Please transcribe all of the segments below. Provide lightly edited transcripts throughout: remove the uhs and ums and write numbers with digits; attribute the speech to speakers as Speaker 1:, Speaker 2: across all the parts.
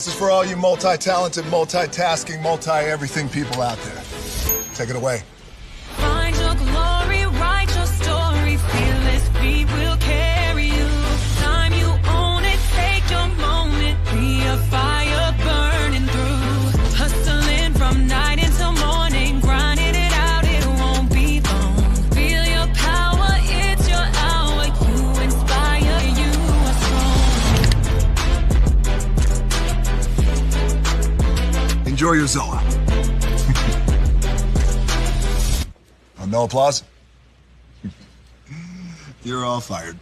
Speaker 1: This is for all you multi-talented, multitasking, multi-everything people out there. Take it away.
Speaker 2: Find your glory, write your story, fearless feet will carry you. Time you own it, take your moment, be a fire burning through. Hustling from night until morning, grinding it out, it won't be long. Feel your power, it's your hour, you inspire, you are strong.
Speaker 1: Enjoy your Zoa. Oh, no applause? You're all fired.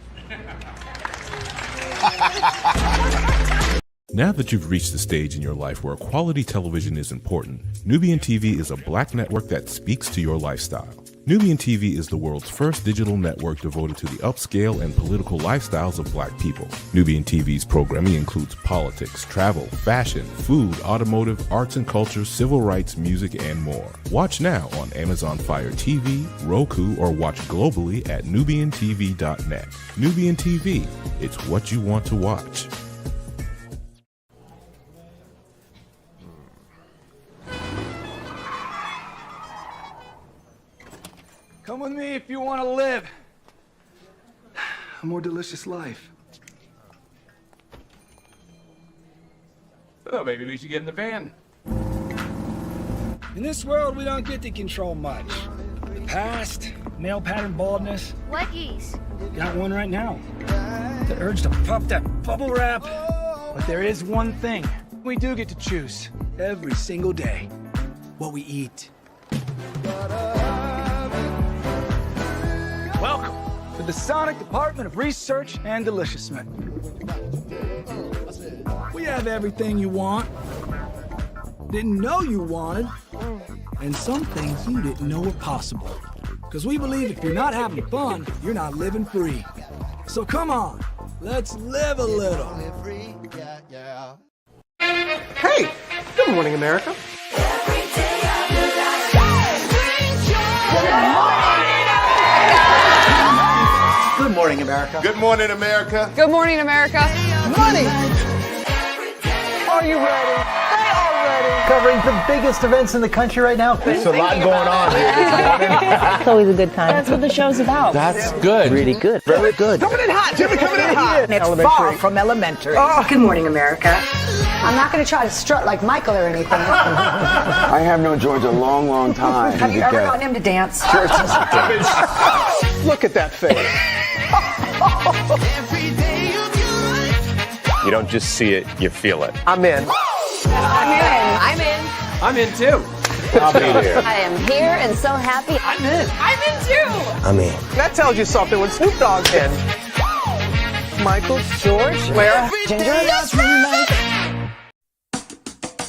Speaker 3: Now that you've reached the stage in your life where quality television is important, Nubian TV is a black network that speaks to your lifestyle. Nubian TV is the world's first digital network devoted to the upscale and political lifestyles of black people. Nubian TV's programming includes politics, travel, fashion, food, automotive, arts and culture, civil rights, music, and more. Watch now on Amazon Fire TV, Roku, or watch globally at nubiantv.net. Nubian TV, it's what you want to watch.
Speaker 4: Come with me if you want to live a more delicious life.
Speaker 5: Well, maybe we should get in the van.
Speaker 4: In this world, we don't get to control much. The past, male pattern baldness.
Speaker 6: Leggies.
Speaker 4: Got one right now. The urge to puff that bubble wrap. But there is one thing we do get to choose every single day: what we eat. Welcome to the Sonic Department of Research and Deliciousment. We have everything you want, didn't know you wanted, and some things you didn't know were possible. Because we believe if you're not having fun, you're not living free. So come on, let's live a little.
Speaker 7: Hey, good morning, America. Good morning, America.
Speaker 1: Good morning, America.
Speaker 8: Good morning, America.
Speaker 7: Money! Are you ready? They are ready. Covering the biggest events in the country right now.
Speaker 9: There's a lot going on here this morning.
Speaker 8: It's always a good time. That's what the show's about.
Speaker 9: That's good.
Speaker 7: Really good. Very good.
Speaker 9: Coming in hot, Jimmy, coming in hot.
Speaker 7: It's far from elementary.
Speaker 8: Oh, good morning, America. I'm not going to try to strut like Michael or anything.
Speaker 9: I have known George a long, long time.
Speaker 8: Have you ever gotten him to dance?
Speaker 7: Look at that face.
Speaker 10: You don't just see it, you feel it.
Speaker 7: I'm in.
Speaker 8: I'm in.
Speaker 7: I'm in too.
Speaker 10: I'll be there.
Speaker 8: I am here and so happy.
Speaker 7: I'm in.
Speaker 8: I'm in too.
Speaker 9: I'm in.
Speaker 7: That tells you something when Snoop Dogg's in. Michael, George, where?
Speaker 8: Ginger.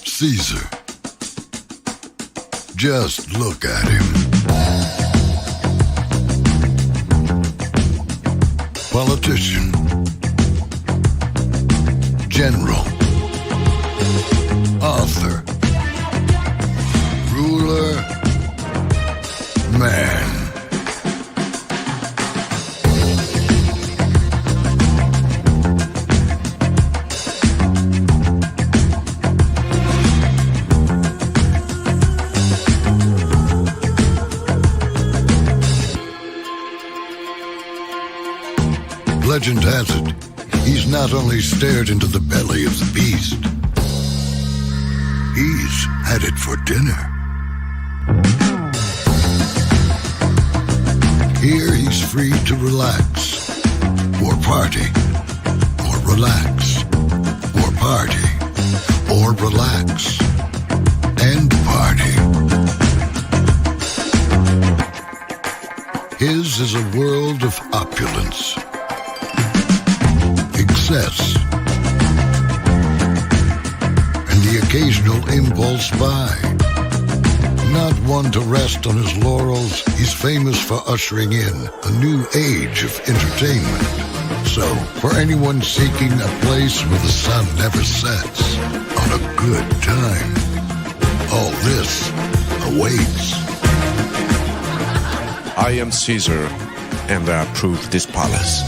Speaker 1: Caesar. Just look at him. Politician. General. Author. Ruler. Man. Legend has it, he's not only stared into the belly of the beast, he's had it for dinner. Here he's free to relax, or party, or relax, or party, or relax, and party. His is a world of opulence, excess, and the occasional impulse buy. Not one to rest on his laurels, he's famous for ushering in a new age of entertainment. So, for anyone seeking a place where the sun never sets on a good time, all this awaits.
Speaker 11: I am Caesar, and I approve this palace.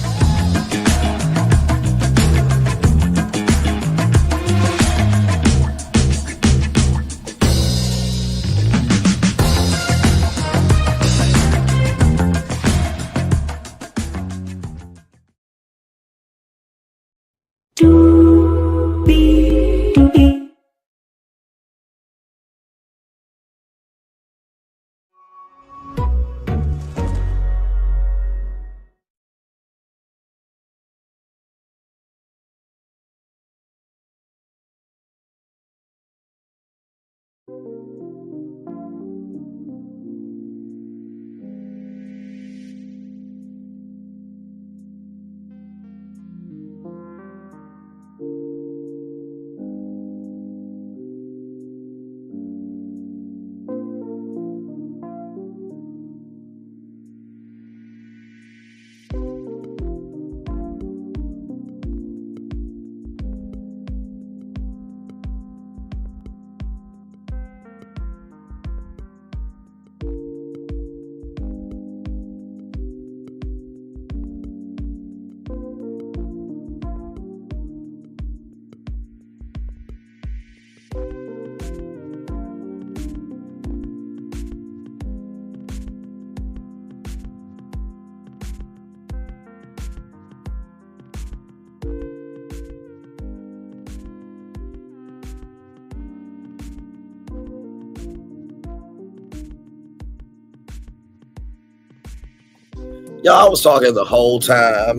Speaker 5: Y'all was talking the whole time.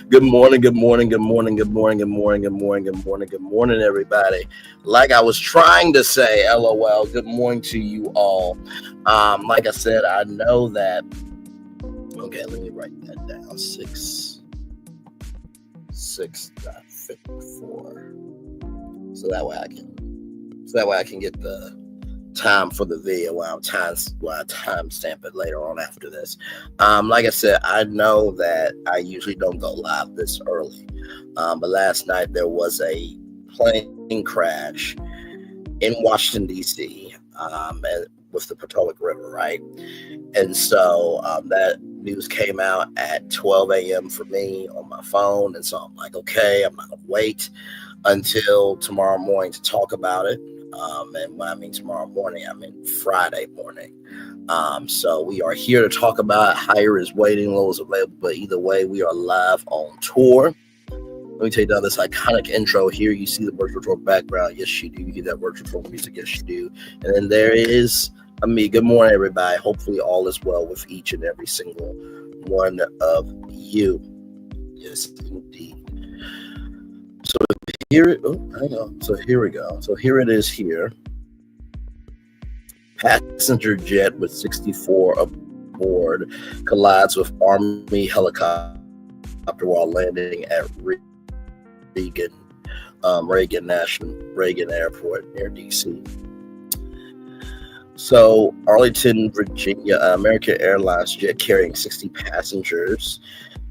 Speaker 5: Good morning, good morning, good morning, good morning, good morning, good morning, good morning, good morning, everybody. Like I was trying to say, LOL, good morning to you all. Like I said, I know that. Okay, let me write that down. 6.54. So that way I can get the time for the video while I time stamp it later on after this. Like I said, I know that I usually don't go live this early, but last night there was a plane crash in Washington D.C. With the Potomac River, right? And so that news came out at 12 a.m. for me on my phone, and so I'm like, okay, I'm not gonna wait until tomorrow morning to talk about it. And when I mean tomorrow morning, I mean Friday morning. So we are here to talk about Higher is Waiting, Low is Available, but either way, we are live on tour. Let me take down this iconic intro here. You see the virtual tour background. Yes, you do. You hear that virtual tour music. Yes, you do. And then there is me. Good morning, everybody. Hopefully all is well with each and every single one of you. Yes, indeed. So here we go. So here it is here. Passenger jet with 64 aboard collides with Army helicopter while landing at Reagan Airport near DC. So Arlington, Virginia, American Airlines jet carrying 60 passengers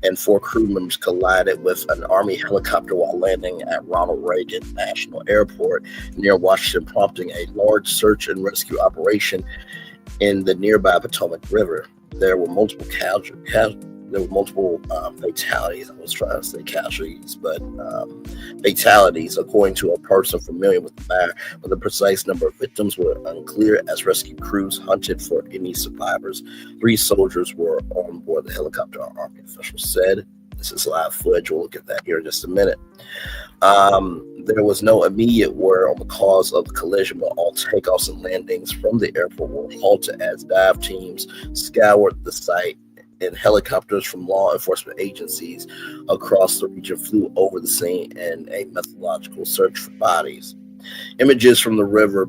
Speaker 5: and 4 crew members collided with an Army helicopter while landing at Ronald Reagan National Airport near Washington, prompting a large search and rescue operation in the nearby Potomac River. There were multiple fatalities. I was trying to say casualties, but fatalities, according to a person familiar with the matter. But the precise number of victims were unclear as rescue crews hunted for any survivors. 3 soldiers were on board the helicopter, our Army officials said. This is live footage. We'll look at that here in just a minute. There was no immediate word on the cause of the collision, but all takeoffs and landings from the airport were halted as dive teams scoured the site, and helicopters from law enforcement agencies across the region flew over the scene in a methodological search for bodies. Images from the river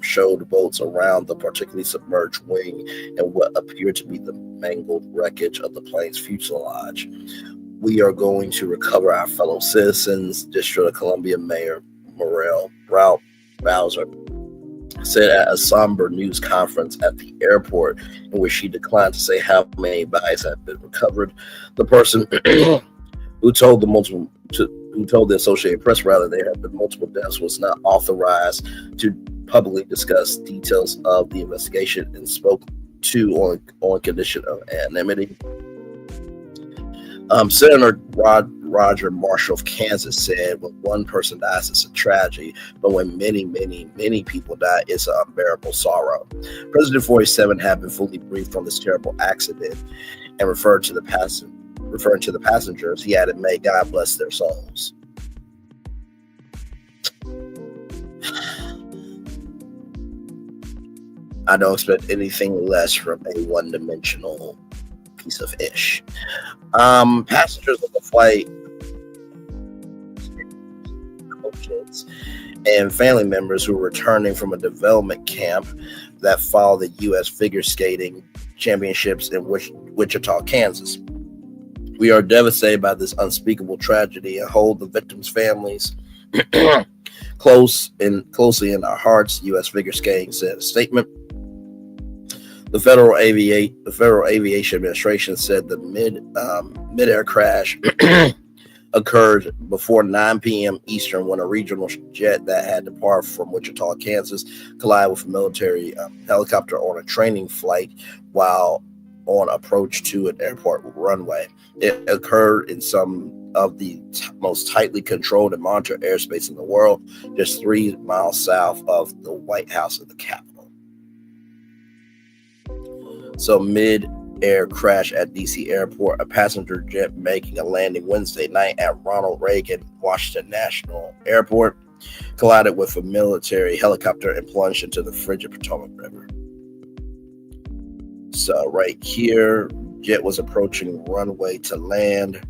Speaker 5: showed boats around the partially submerged wing and what appeared to be the mangled wreckage of the plane's fuselage. We are going to recover our fellow citizens, District of Columbia Mayor Muriel Bowser said at a somber news conference at the airport, in which she declined to say how many bodies have been recovered. The person who told the Associated Press there have been multiple deaths was not authorized to publicly discuss details of the investigation and spoke to on condition of anonymity. Senator Roger Marshall of Kansas said, when one person dies, it's a tragedy, but when many, many, many people die, it's an unbearable sorrow. President 47 had been fully briefed on this terrible accident and referring to the passengers, he added, "May God bless their souls." I don't expect anything less from a one-dimensional piece of ish. Passengers of the flight coaches and family members who were returning from a development camp that followed the U.S. figure skating championships in Wichita, Kansas. We are devastated by this unspeakable tragedy and hold the victims' families closely in our hearts, U.S. figure skating said in a statement. The Federal Aviation Administration said the mid-air crash occurred before 9 p.m. Eastern when a regional jet that had departed from Wichita, Kansas, collided with a military helicopter on a training flight while on approach to an airport runway. It occurred in some of the most tightly controlled and monitored airspace in the world, just 3 miles south of the White House of the Capitol. So mid-air crash at D.C. airport, a passenger jet making a landing Wednesday night at Ronald Reagan Washington National Airport collided with a military helicopter and plunged into the frigid Potomac River. So right here, jet was approaching runway to land.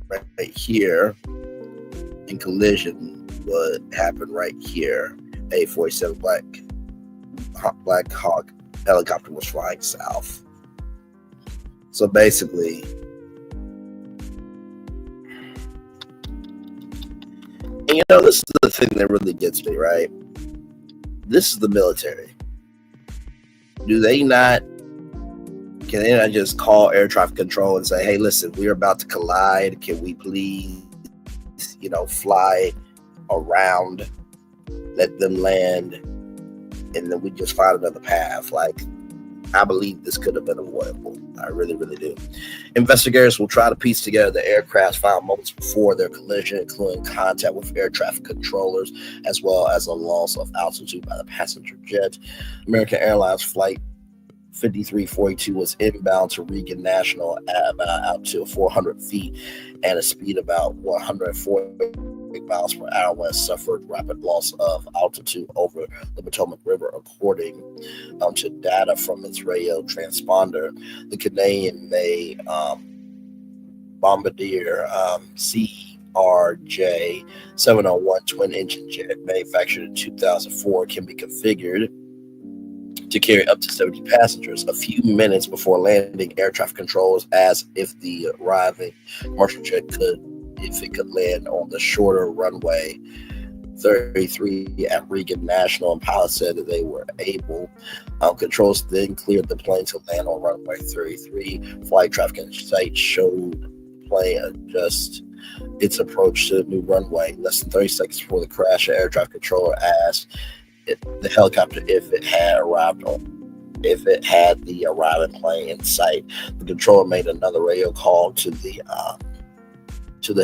Speaker 5: Right here, and collision would happen right here. A-47 Black Hawk helicopter was flying south. So basically, and this is the thing that really gets me, right? This is the military. Can they not just call air traffic control and say, hey, listen, we're about to collide. Can we please, fly around, let them land, and then we just find another path? Like, I believe this could have been avoidable. I really, really do. Investigators will try to piece together the aircraft found moments before their collision, including contact with air traffic controllers, as well as a loss of altitude by the passenger jet. American Airlines Flight 5342 was inbound to Reagan National at about out to 400 feet and a speed about 140 miles per hour when it suffered rapid loss of altitude over the Potomac River, according to data from its radio transponder. The Canadian-made Bombardier CRJ 701 twin-engine jet manufactured in 2004 can be configured to carry up to 70 passengers. A few minutes before landing, air traffic controllers asked if the arriving commercial jet could land on the shorter runway 33 at Reagan National, and pilots said that they were able. Controls then cleared the plane to land on runway 33. Flight traffic in sight showed the plane adjust its approach to the new runway. Less than 30 seconds before the crash, an air traffic controller asked the helicopter if it had the arriving plane in sight. The controller made another radio call to the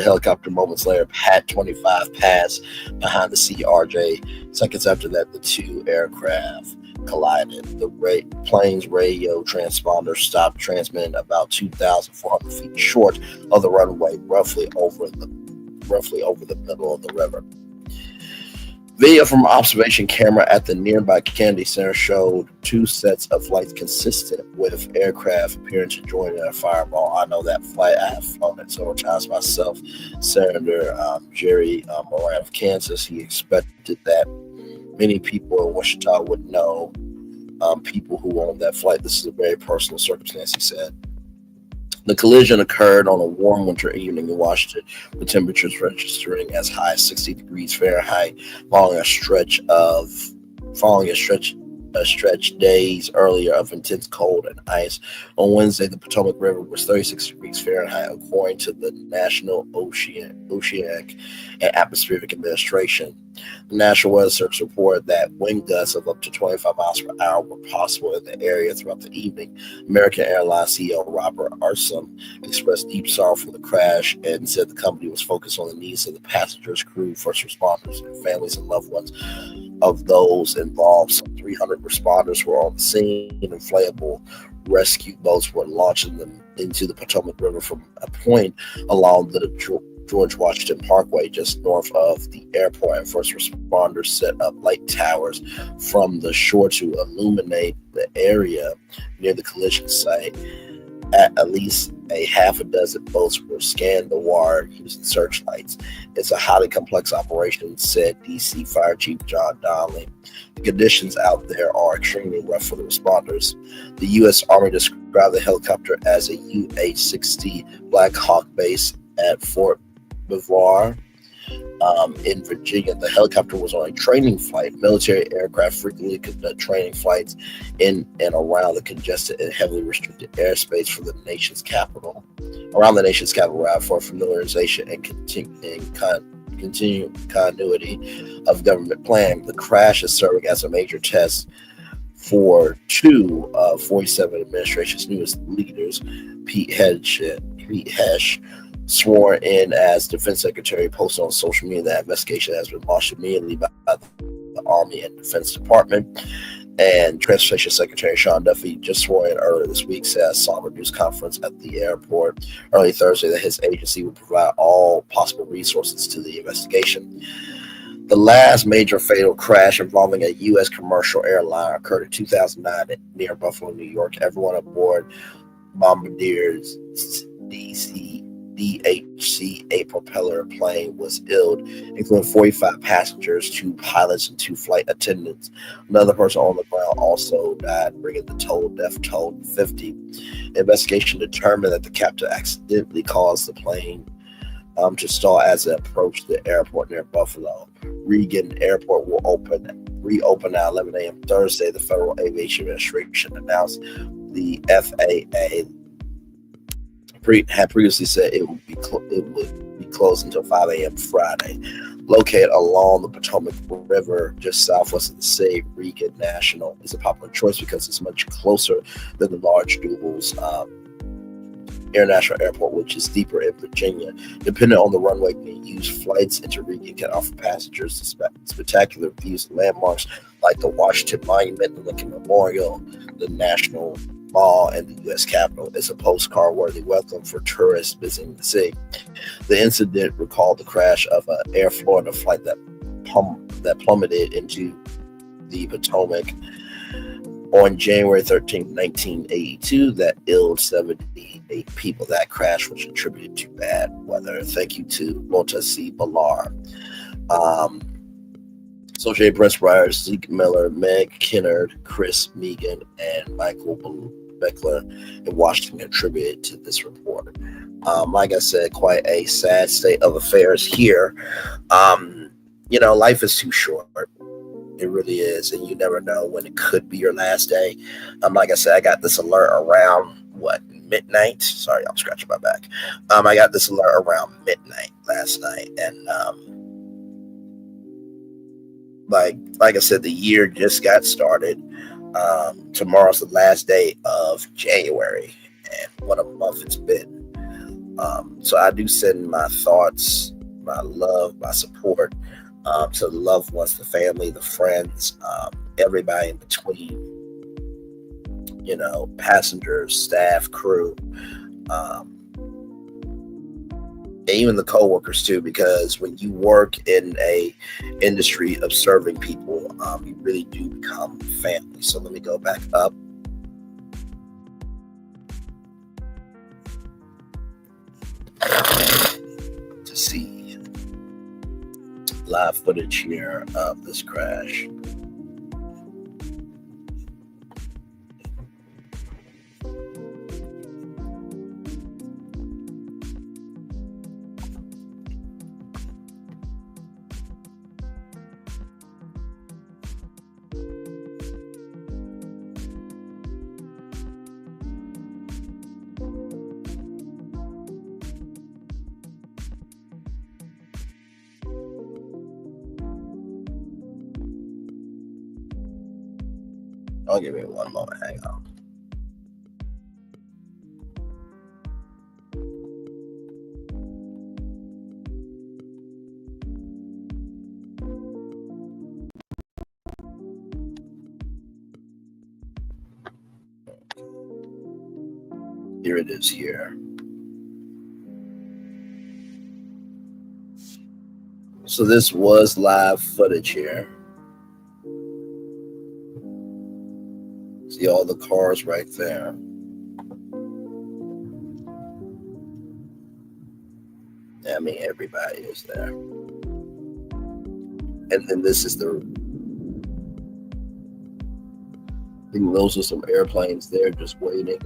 Speaker 5: helicopter moments later. Pat 25 passed behind the CRJ. Seconds after that, the two aircraft collided. The plane's radio transponder stopped transmitting about 2,400 feet short of the runway, roughly over the middle of the river. Video from an observation camera at the nearby Kennedy Center showed two sets of flights consistent with aircraft appearing to join in a fireball. I know that flight. I have flown it several times myself. Senator Jerry Moran of Kansas, he expected that many people in Wichita would know people who were on that flight. This is a very personal circumstance, he said. The collision occurred on a warm winter evening in Washington, with temperatures registering as high as 60 degrees Fahrenheit, following a stretch days earlier of intense cold and ice. On Wednesday, the Potomac River was 36 degrees Fahrenheit, according to the National Oceanic and Atmospheric Administration. The National Weather Service reported that wind gusts of up to 25 miles per hour were possible in the area throughout the evening. American Airlines CEO Robert Arsom expressed deep sorrow for the crash and said the company was focused on the needs of the passengers, crew, first responders, and families and loved ones of those involved. Some 300 responders were on the scene. Inflatable rescue boats were launching them into the Potomac River from a point along the George Washington Parkway just north of the airport, and first responders set up light towers from the shore to illuminate the area near the collision site. At least a half a dozen boats were scanned the water using searchlights. It's a highly complex operation, said DC Fire Chief John Donnelly. The conditions out there are extremely rough for the responders. The U.S. Army described the helicopter as a UH-60 Black Hawk base at Fort Belvoir. In Virginia, the helicopter was on a training flight. Military aircraft frequently conduct training flights in and around the congested and heavily restricted airspace for the nation's capital, for familiarization and continued continuity of government plan. The crash is serving as a major test for two of 47 administration's newest leaders, Pete Hesh, sworn in as Defense Secretary, posted on social media that investigation has been launched immediately by the Army and Defense Department. And Transportation Secretary Sean Duffy, just sworn in earlier this week, said saw a news conference at the airport early Thursday that his agency would provide all possible resources to the investigation. The last major fatal crash involving a U.S. commercial airline occurred in 2009 near Buffalo, New York. Everyone aboard Bombardier's DHC, a propeller plane, was ill, including 45 passengers, 2 pilots, and 2 flight attendants. Another person on the ground also died, bringing the total death toll to 50. Investigation determined that the captain accidentally caused the plane to stall as it approached the airport near Buffalo. Reagan Airport will reopen at 11 a.m. Thursday. The Federal Aviation Administration announced the FAA had previously said it would be closed until 5 a.m. Friday. Located along the Potomac River just southwest of the city, Reagan National is a popular choice because it's much closer than the large Dulles International Airport, which is deeper in Virginia. Depending on the runway being used, flights into Reagan can offer passengers spectacular views of landmarks like the Washington Monument, the Lincoln Memorial, the National Mall, and the U.S. Capitol. Is a postcard-worthy welcome for tourists visiting the city. The incident recalled the crash of an Air Florida flight that plummeted into the Potomac on January 13, 1982, that killed 78 people. That crash was attributed to bad weather. Thank you to Mota C. Ballard. Associated Press writers Zeke Miller, Meg Kennard, Chris Megan, and Michael Beckler in Washington contributed to this report. Like I said, quite a sad state of affairs here. Life is too short. It really is, and you never know when it could be your last day. Like I said, I got this alert around midnight. Sorry, I'm scratching my back. I got this alert around midnight last night, and like I said, the year just got started. Tomorrow's the last day of January, and what a month it's been. So I do send my thoughts, my love, my support to the loved ones, the family, the friends, everybody in between, passengers, staff, crew, and even the co-workers too, because when you work in a industry of serving people, you really do become family. So let me go back up. To see live footage here of this crash. Oh, give me one moment. Hang on. Here it is here. So this was live footage here. See all the cars right there. I mean, everybody is there. And then this is I think those are some airplanes there just waiting.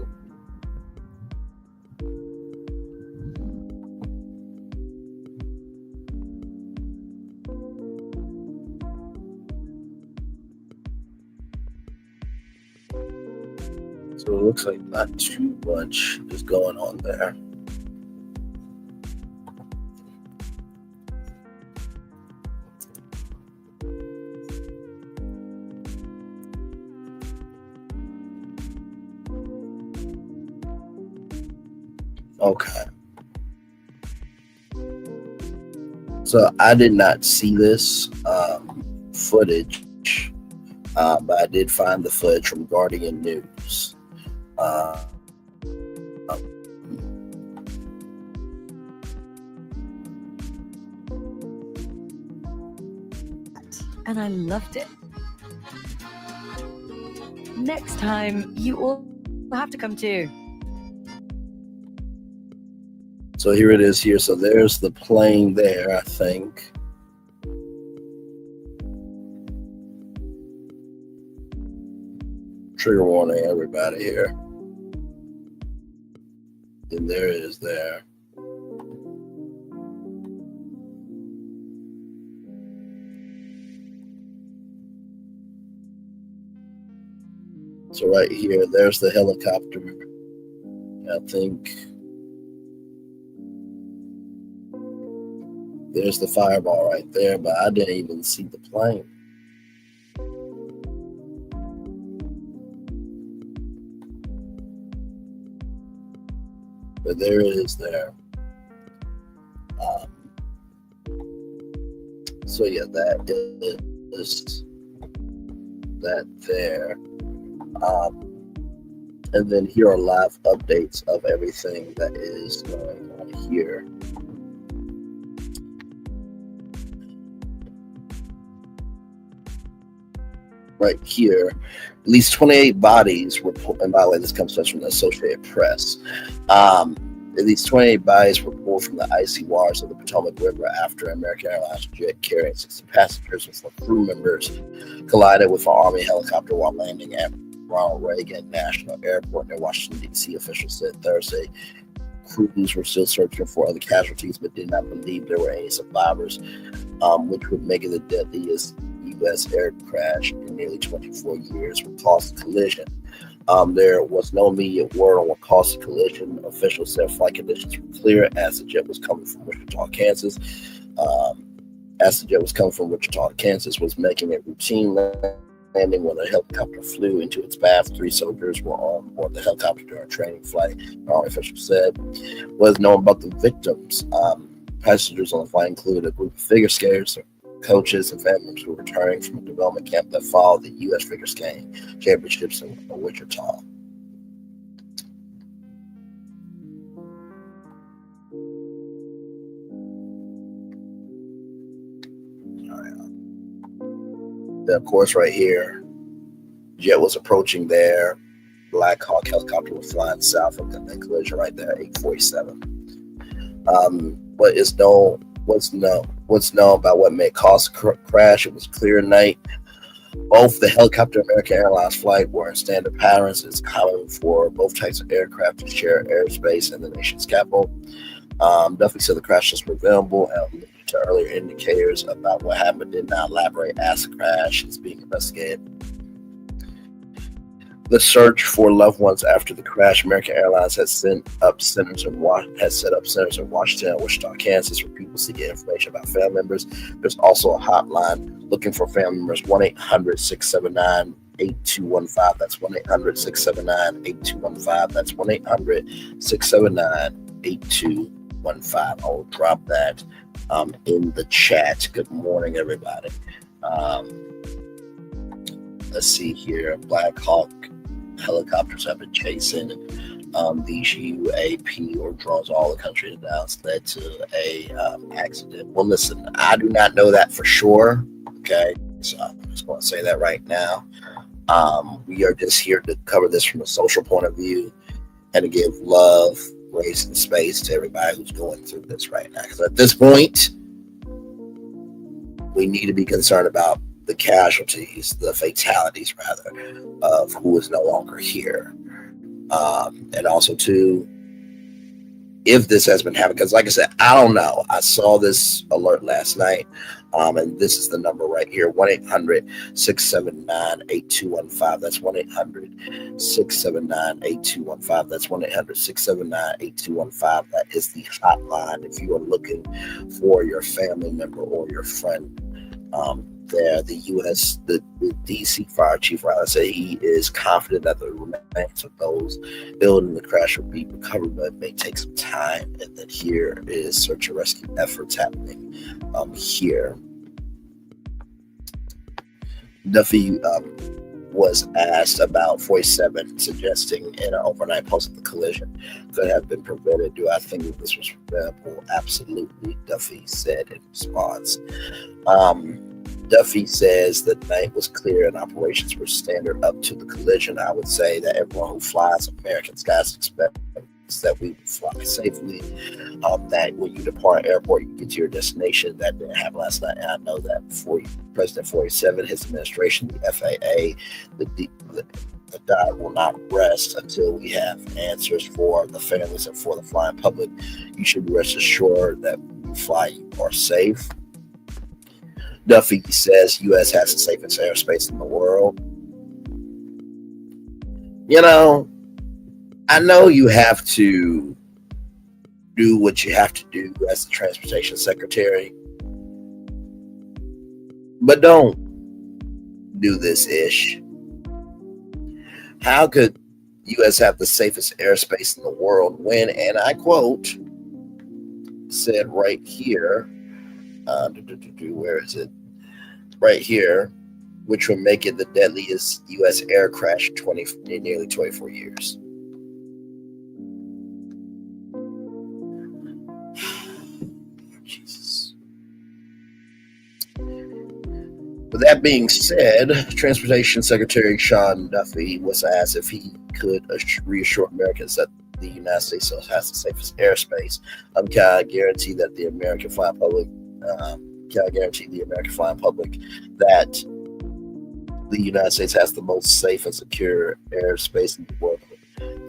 Speaker 5: So it looks like not too much is going on there. Okay. So I did not see this footage, but I did find the footage from Guardian News.
Speaker 6: And I loved it. Next time, you all have to come too.
Speaker 5: So here it is here. So there's the plane there, I think. Trigger warning, everybody here. And there it is there. So right here, there's the helicopter. I think there's the fireball right there, but I didn't even see the plane. But there it is there. So yeah, that is that there. And then here are live updates of everything that is going on here. Right here, at least 28 bodies were pulled, and by the way, this comes from the Associated Press. At least 28 bodies were pulled from the icy waters of the Potomac River after an American Airlines jet carrying 60 passengers and 4 crew members collided with an Army helicopter while landing at Ronald Reagan National Airport near Washington, D.C. Officials said Thursday. Crews were still searching for other casualties, but did not believe there were any survivors, which would make it the deadliest U.S. air crash in nearly 24 years with caused the collision. There was no immediate word on what caused the collision. Officials said flight conditions were clear as the jet was coming from Wichita, Kansas. Kansas was making a routine landing when a helicopter flew into its path. 3 soldiers were on board the helicopter during a training flight, Army officials said. What is known about the victims? Passengers on the flight included a group of figure skaters, coaches, and family members who were returning from a development camp that followed the U.S. Figure Skating Championships in Wichita. Then, of course, right here, jet was approaching there. Black Hawk helicopter was flying south of the collision right there, 847. What's known about what may cause the crash? It was clear night. Both the helicopter and American Airlines flight were in standard patterns. It's common for both types of aircraft to share airspace in the nation's capital. Definitely said the crash was preventable and to earlier indicators about what happened did not elaborate as the crash is being investigated. The search for loved ones after the crash. American Airlines has set up centers in Washington and Wichita, Kansas, for people seeking information about family members. There's also a hotline looking for family members, 1-800-679-8215. That's 1-800-679-8215. That's 1-800-679-8215. I'll drop that in the chat. Good morning, everybody. Let's see here. Black Hawk helicopters have been chasing these UAP or drones all the country announced led to a accident. Well, listen, I do not know that for sure. Okay, so I'm just going to say that right now. We are just here to cover this from a social point of view and to give love, grace and space to everybody who's going through this right now. Because at this point, we need to be concerned about the casualties, the fatalities rather, of who is no longer here. And also too, if this has been happening, because like I said, I don't know. I saw this alert last night, and this is the number right here, 1-800-679-8215. That's 1-800-679-8215. That's 1-800-679-8215. That is the hotline if you are looking for your family member or your friend. There, the DC Fire Chief Riley said he is confident that the remains of those killed in the crash will be recovered, but it may take some time. And then here is search and rescue efforts happening here. Duffy was asked about 47, suggesting in an overnight post that the collision could have been prevented. Do I think that this was preventable? Absolutely, Duffy said in response. Duffy says the night was clear and operations were standard up to the collision. I would say that everyone who flies American skies expects that we fly safely, that when you depart airport, you get to your destination. That didn't happen last night. And I know that President 47, his administration, the FAA, the DOT will not rest until we have answers for the families and for the flying public. You should rest assured that when you fly, you are safe. Duffy says U.S. has the safest airspace in the world. You know, I know you have to do what you have to do as the transportation secretary, but don't do this ish. How could U.S. have the safest airspace in the world when, and I quote, said right here, where is it? Right here, which would make it the deadliest U.S. air crash in nearly 24 years. Jesus. With that being said, Transportation Secretary Sean Duffy was asked if he could reassure Americans that the United States has the safest airspace. Can I guarantee that the American flying public that the United States has the most safe and secure airspace in the world?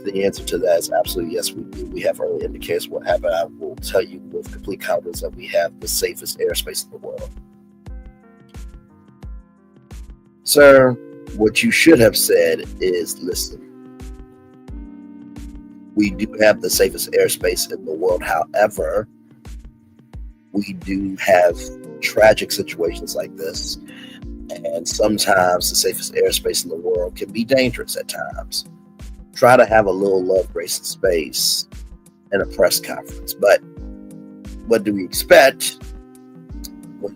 Speaker 5: The answer to that is absolutely yes, we do. We have early indicators of what happened. I will tell you with complete confidence that we have the safest airspace in the world. Sir, what you should have said is, listen, we do have the safest airspace in the world. However, we do have tragic situations like this, and sometimes the safest airspace in the world can be dangerous at times. Try to have a little love, grace, and space in a press conference. But what do we expect when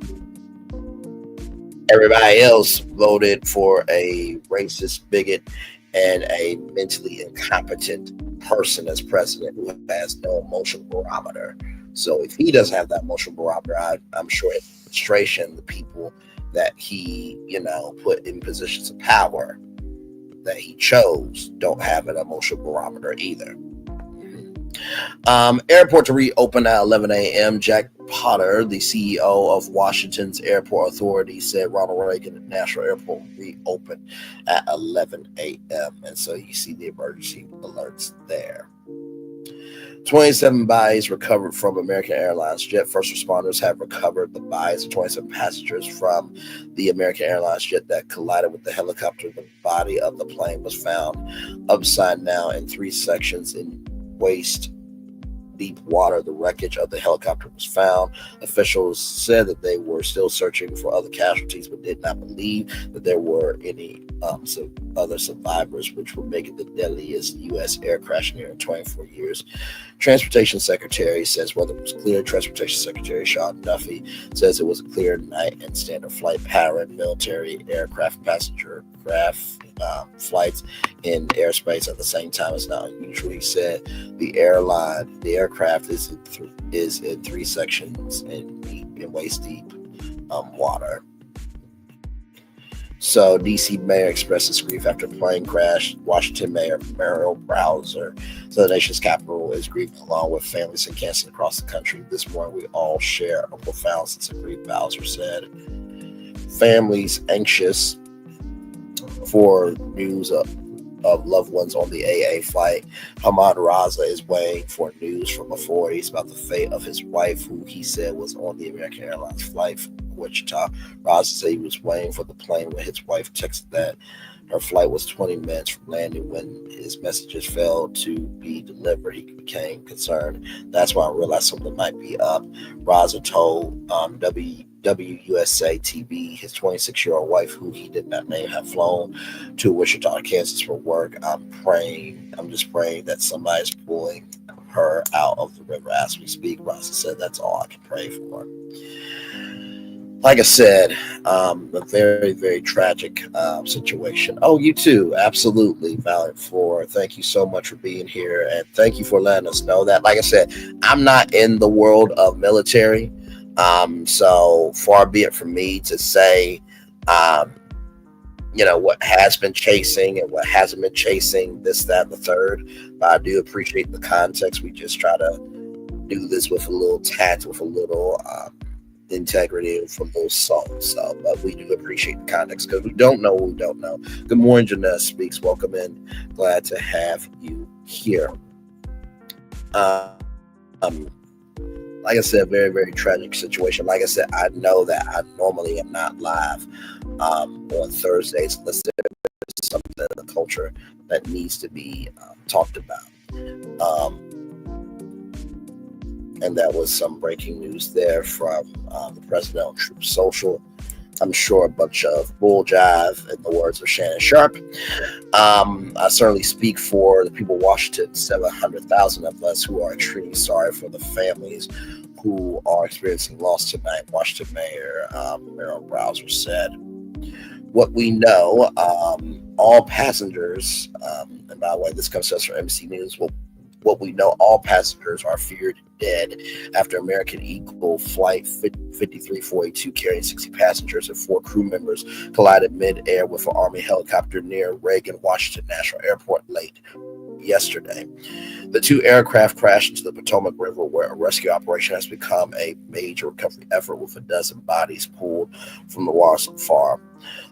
Speaker 5: everybody else voted for a racist bigot and a mentally incompetent person as president who has no emotional barometer? So if he doesn't have that emotional barometer, I'm sure his administration, the people that he, put in positions of power that he chose, don't have an emotional barometer either. Airport to reopen at 11 a.m. Jack Potter, the CEO of Washington's Airport Authority, said Ronald Reagan National Airport will reopen at 11 a.m. And so you see the emergency alerts there. 27 bodies recovered from American Airlines jet. First responders have recovered the bodies of 27 passengers from the American Airlines jet that collided with the helicopter. The body of the plane was found upside down in 3 sections in waist deep water. The wreckage of the helicopter was found. Officials said that they were still searching for other casualties, but did not believe that there were any other survivors, which would make it the deadliest U.S. air crash in nearly 24 years. Transportation Secretary says weather was clear. Transportation Secretary Sean Duffy says it was a clear night and standard flight pattern. Military aircraft, passenger craft flights in airspace at the same time is not unusual. He said the aircraft is in 3 sections in waist deep water. So, D.C. mayor expresses grief after plane crash. Washington Mayor Merrill Browser. So, the nation's capital is grieving along with families in Kansas across the country. This morning, we all share a profound sense of grief, Bowser said. Families anxious for news of loved ones on the AA flight. Hamad Raza is waiting for news from authorities about the fate of his wife, who he said was on the American Airlines flight from Wichita. Raza said he was waiting for the plane when his wife texted that her flight was 20 minutes from landing. When his messages failed to be delivered, he became concerned. That's why I realized something might be up. Raza told WUSA TV his 26-year-old wife, who he did not name, had flown to Wichita, Kansas for work. I'm just praying that somebody's pulling her out of the river as we speak. Raza said that's all I can pray for. Like I said, a very, very tragic situation. Oh, you too. Absolutely. Valiant Floor. Thank you so much for being here. And thank you for letting us know that. Like I said, I'm not in the world of military. So far be it from me to say, what has been chasing and what hasn't been chasing, this, that, and the third. But I do appreciate the context. We just try to do this with a little tact, with a little integrity, and from those songs. So, but we do appreciate the context because we don't know what we don't know. Good morning, Janessa Speaks. Welcome in. Glad to have you here. Like I said, very, very tragic situation. Like I said, I know that I normally am not live on Thursdays unless there's something in the culture that needs to be talked about. And that was some breaking news there from the president on Truth Social. I'm sure a bunch of bull jive, in the words of Shannon Sharp. I certainly speak for the people of Washington, 700,000 of us who are extremely sorry for the families who are experiencing loss tonight. Washington Mayor Merrill Browser said, what we know, all passengers, and by the way, this comes to us from NBC News, what we know, all passengers are feared dead after American Eagle Flight 5342 carrying 60 passengers and 4 crew members collided mid-air with an Army helicopter near Reagan Washington National Airport late yesterday. The 2 aircraft crashed into the Potomac River, where a rescue operation has become a major recovery effort with a dozen bodies pulled from the water so far.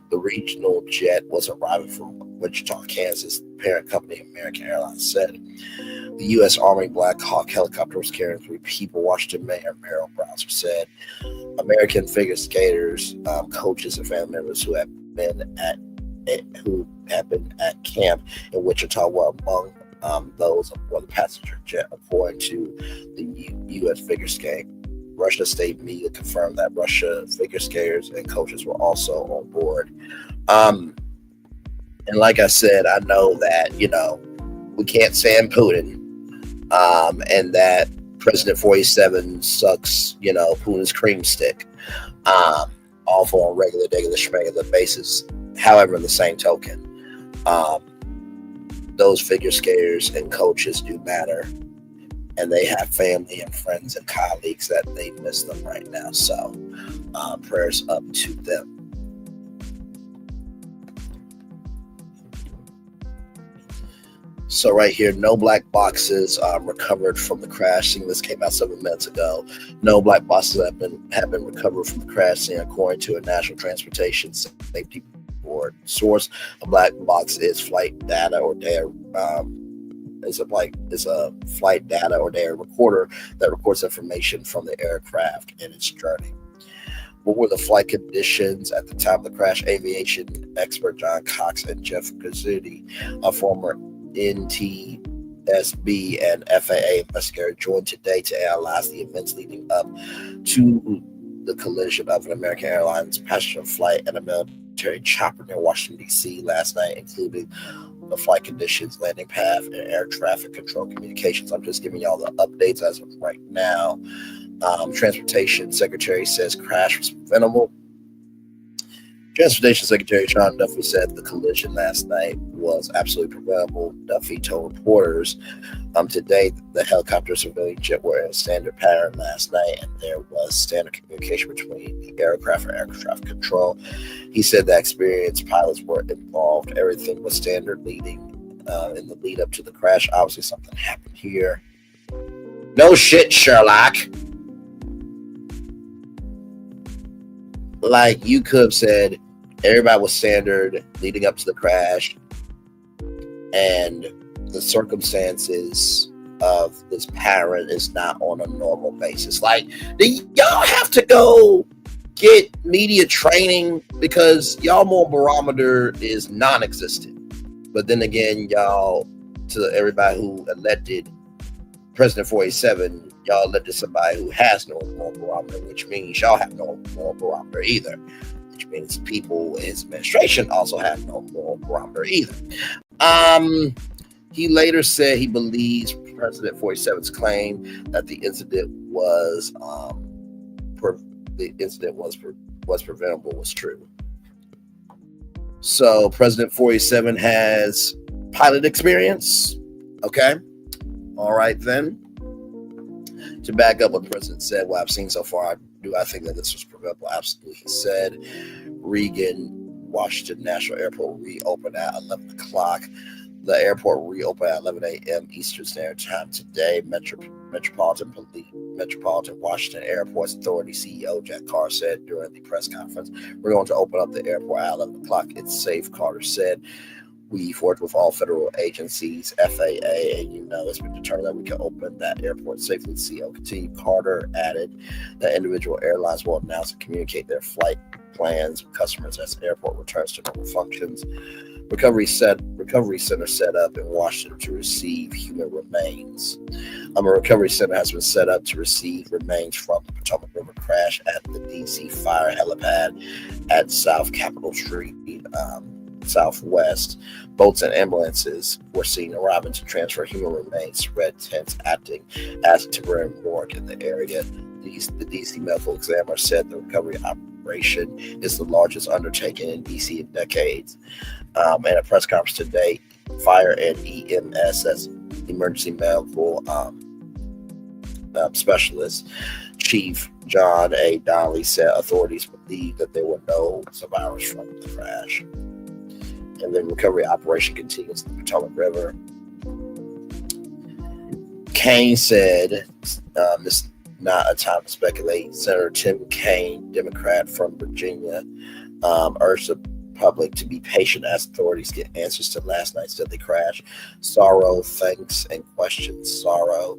Speaker 5: The regional jet was arriving from Wichita, Kansas. The parent company, American Airlines, said the U.S. Army Black Hawk helicopter was carrying 3 people. Washington Mayor Merrill Browser said American figure skaters, coaches, and family members who have been at camp in Wichita were among those aboard the passenger jet, according to the U.S. figure skate. Russia state media confirmed that Russia figure skaters and coaches were also on board. And like I said, I know that, we can't stand Putin, and that President 47 sucks, Putin's cream stick, awful on regular basis. However, in the same token, those figure skaters and coaches do matter. And they have family and friends and colleagues that they miss them right now. So prayers up to them. So right here, no black boxes recovered from the crash scene. This came out 7 minutes ago. No black boxes have been recovered from the crash scene, according to a National Transportation Safety Board source. A black box is flight data or data. Is a flight data or data recorder that records information from the aircraft and its journey. What were the flight conditions at the time of the crash? Aviation expert John Cox and Jeff Gazzuti, a former NTSB and FAA investigator, joined today to analyze the events leading up to the collision of an American Airlines passenger flight and a military chopper near Washington, D.C. last night, including the flight conditions, landing path, and air traffic control communications. I'm just giving y'all the updates as of right now. Transportation Secretary says crash was preventable. Transportation Secretary Sean Duffy said the collision last night was absolutely preventable. Duffy told reporters today the helicopter civilian jet were in a standard pattern last night, and there was standard communication between the aircraft and air traffic control. He said that experienced pilots were involved. Everything was standard leading in the lead up to the crash. Obviously, something happened here. No shit, Sherlock. Like, you could have said everybody was standard leading up to the crash, and the circumstances of this pattern is not on a normal basis. Like, do y'all have to go get media training because y'all moral barometer is non-existent? But then again, y'all, to everybody who elected President 47, y'all elected somebody who has no moral barometer, which means y'all have no moral barometer either. Which means people in his administration also have no moral barometer either. He later said he believes President 47's claim that the incident was preventable was true. So President 47 has pilot experience. Okay. All right then. To back up what the president said, what I've seen so far, I think that this was preventable? Absolutely. He said Reagan Washington National Airport reopened at 11 o'clock. The airport reopened at 11 a.m. Eastern Standard Time today. Metropolitan Washington Airport's Authority CEO Jack Carr said during the press conference, "We're going to open up the airport at 11 o'clock. It's safe," Carter said. "We've worked with all federal agencies, FAA, and it's been determined that we can open that airport safely." The CEO continued. Carter added that individual airlines will announce and communicate their flight plans with customers as the airport returns to normal functions. Recovery center set up in Washington to receive human remains. A recovery center has been set up to receive remains from the Potomac River crash at the DC Fire helipad at South Capitol Street. Southwest. Boats and ambulances were seen arriving to transfer human remains. Red tents acting as a temporary morgue in the area. The DC Medical Examiner said the recovery operation is the largest undertaking in DC in decades. In a press conference today, Fire and EMS, that's Emergency Medical Specialist Chief John A. Donnelly, said authorities believe that there were no survivors from the crash. And the recovery operation continues in the Potomac River. Kaine said, "This is not a time to speculate." Senator Tim Kaine, Democrat from Virginia, urged the public to be patient as authorities get answers to last night's deadly crash. Sorrow, thanks, and questions. Sorrow,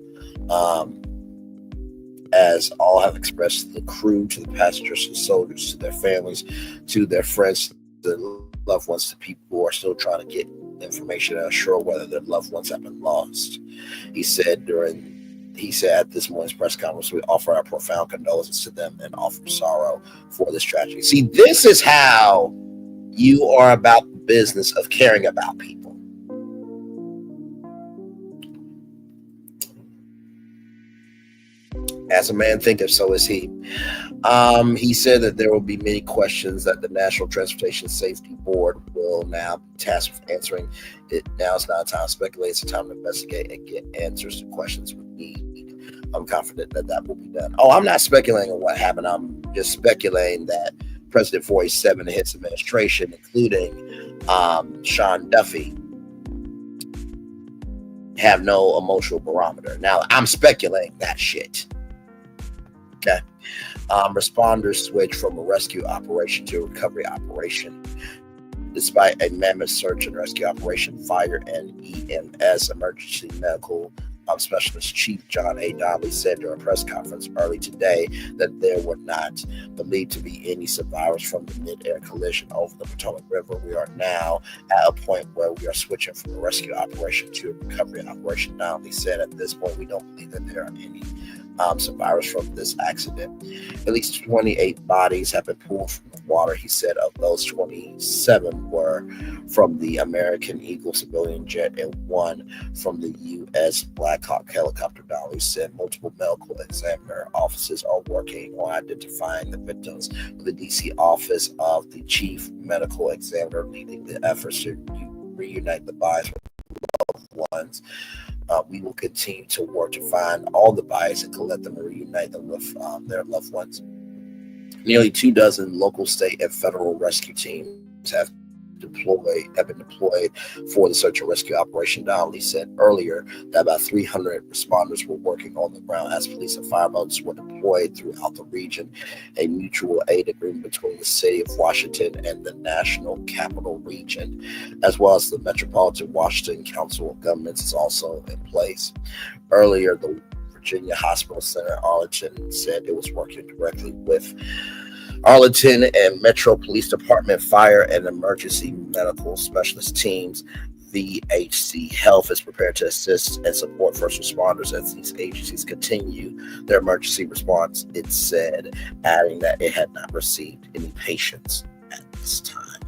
Speaker 5: as all have expressed to the crew, to the passengers, to the soldiers, to their families, to their friends, to their loved ones, to people who are still trying to get information and unsure whether their loved ones have been lost. He said at this morning's press conference, "We offer our profound condolences to them and offer sorrow for this tragedy." See, this is how you are about the business of caring about people. As a man thinketh, so is he. He said that there will be many questions that the National Transportation Safety Board will now be tasked with answering. Now it's not a time to speculate, it's a time to investigate and get answers to questions we need. I'm confident that that will be done. Oh, I'm not speculating on what happened. I'm just speculating that President 47 and his administration, including Sean Duffy, have no emotional barometer. Now, I'm speculating that shit. Okay. Responders switched from a rescue operation to a recovery operation. Despite a mammoth search and rescue operation, Fire and EMS Emergency Medical Specialist Chief John A. Donnelly said during a press conference early today that there were not believed to be any survivors from the mid-air collision over the Potomac River. We are now at a point where we are switching from a rescue operation to a recovery operation. Donnelly said at this point, we don't believe that there are any survivors from this accident. At least 28 bodies have been pulled from the water. He said of those, 27 were from the American Eagle civilian jet and 1 from the U.S. Black Hawk helicopter. Donnelly said multiple medical examiner offices are working on identifying the victims, with the D.C. office of the chief medical examiner leading the efforts to reunite the bodies with loved ones. We will continue to work to find all the bodies and collect them and reunite them with their loved ones. Nearly 24 local, state, and federal rescue teams have been deployed for the search and rescue operation. Donnelly said earlier that about 300 responders were working on the ground as police and fireboats were deployed throughout the region. A mutual aid agreement between the city of Washington and the National Capital Region, as well as the Metropolitan Washington Council of Governments, is also in place. Earlier, the Virginia Hospital Center in Arlington said it was working directly with Arlington and Metro Police Department fire and emergency medical specialist teams. VHC Health is prepared to assist and support first responders as these agencies continue their emergency response, it said, adding that it had not received any patients at this time.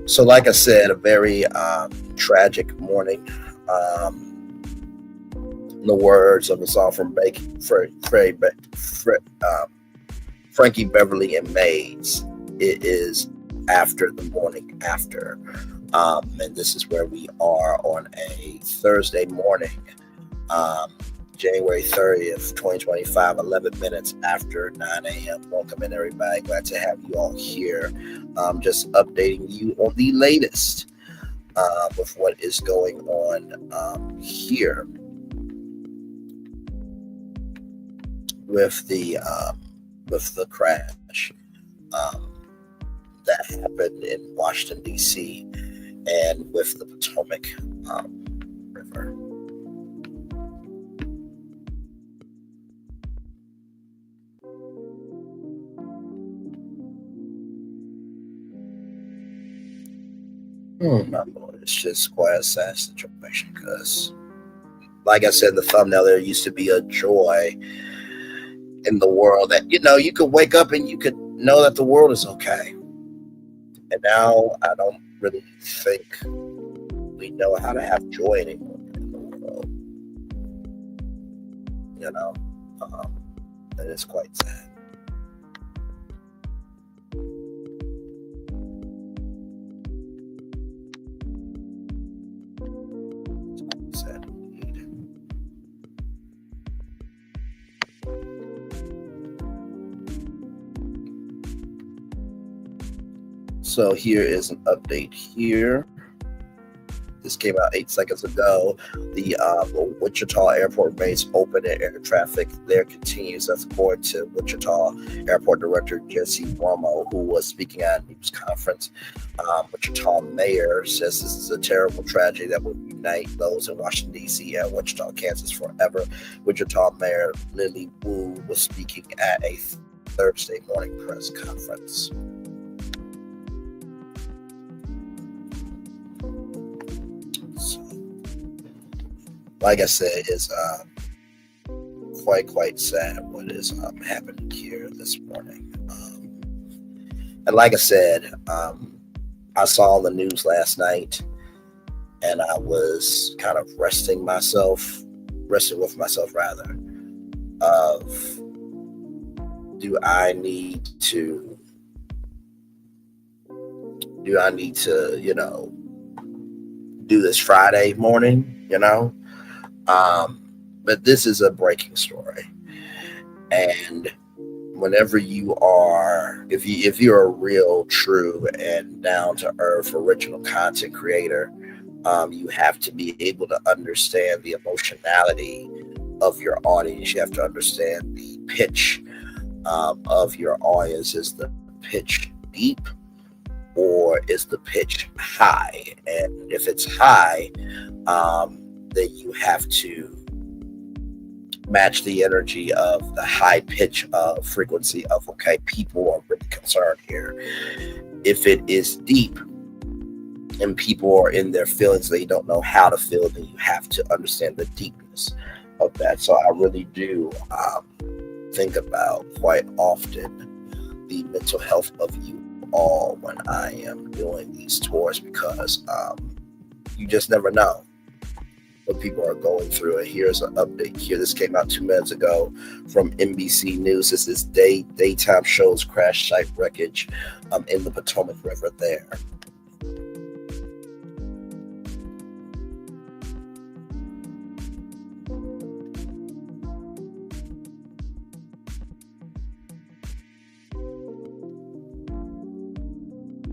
Speaker 5: So like I said, a very tragic morning. In the words of a song from Frankie Beverly and Mays, it is after the morning after. And this is where we are on a Thursday morning, January 30th, 2025, 11 minutes after 9 a.m. Welcome in, everybody. Glad to have you all here. Just updating you on the latest with what is going on here with the crash that happened in Washington, D.C., and with the Potomac River. My Lord, it's just quite a sad situation because, like I said in the thumbnail, there used to be a joy in the world that, you could wake up and you could know that the world is okay. And now I don't really think we know how to have joy anymore in the world. And it's quite sad. It's quite sad indeed. So here is an update here. This came out 8 seconds ago. The Wichita Airport remains open and air traffic there continues. That's according to Wichita Airport Director Jesse Romo, who was speaking at a news conference. Wichita Mayor says this is a terrible tragedy that will unite those in Washington, D.C. and Wichita, Kansas forever. Wichita Mayor Lily Wu was speaking at a Thursday morning press conference. Like I said, it's quite sad what is happening here this morning. And like I said, I saw the news last night, and I was kind of wrestling with myself rather, of do I need to, do this Friday morning, but this is a breaking story. And whenever you are, if you're a real, true, and down to earth original content creator, you have to be able to understand the emotionality of your audience. You have to understand the pitch of your audience. Is the pitch deep or is the pitch high? And if it's high, then you have to match the energy of the high pitch of frequency of, okay, people are really concerned here. If it is deep and people are in their feelings, they don't know how to feel, then you have to understand the deepness of that. So I really do think about quite often the mental health of you all when I am doing these tours, because you just never know what people are going through. And here's an update here. This came out 2 minutes ago from NBC News. This is daytime shows crash site wreckage in the Potomac River there.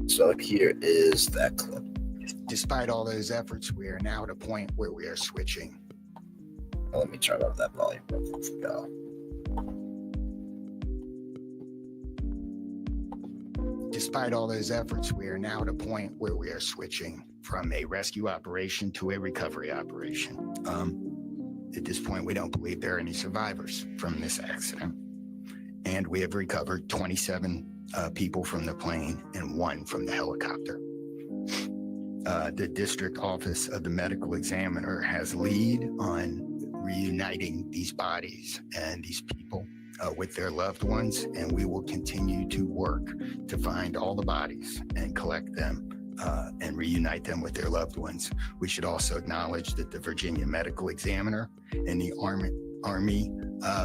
Speaker 5: So here is that clip.
Speaker 12: Despite all those efforts, we are now at a point where we are switching.
Speaker 5: Let me turn off that volume real quick for y'all.
Speaker 12: Despite all those efforts, we are now at a point where we are switching from a rescue operation to a recovery operation. At this point, we don't believe there are any survivors from this accident. And we have recovered 27 people from the plane and 1 from the helicopter. The district office of the medical examiner has lead on reuniting these bodies and these people with their loved ones, and we will continue to work to find all the bodies and collect them and reunite them with their loved ones. We should also acknowledge that the Virginia medical examiner and the Army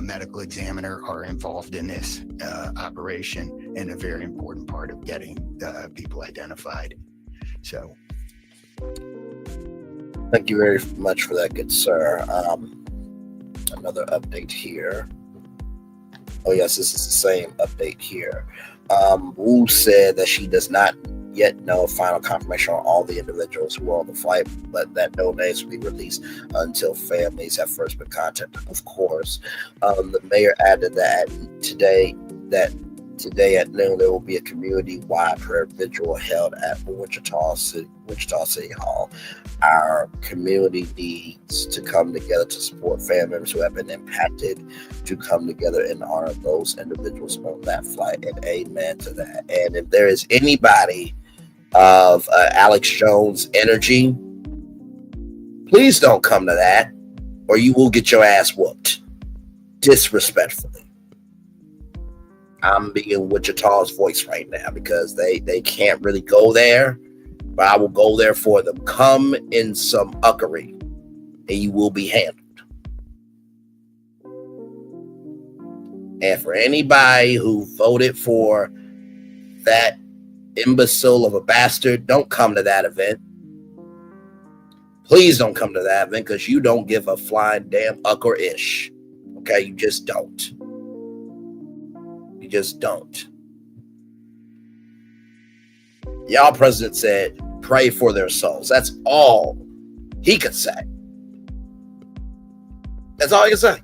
Speaker 12: medical examiner are involved in this operation and a very important part of getting people identified. So,
Speaker 5: thank you very much for that, good sir. Another update here. Oh yes, this is the same update here. Wu said that she does not yet know final confirmation on all the individuals who were on the flight, but that no names will be released until families have first been contacted. Of course, the mayor added that today at noon there will be a community-wide prayer vigil held at Wichita City Hall. Our community needs to come together to support family members who have been impacted, to come together and honor those individuals on that flight, and amen to that. And if there is anybody of Alex Jones' energy, please don't come to that, or you will get your ass whooped disrespectfully. I'm being Wichita's voice right now because they can't really go there, but I will go there for them. Come in some uckery and you will be handled. And for anybody who voted for that imbecile of a bastard, don't come to that event. Please don't come to that event, because you don't give a flying damn ucker-ish. Okay, you just don't. You just don't. Y'all president said, pray for their souls. That's all he could say. That's all he could say.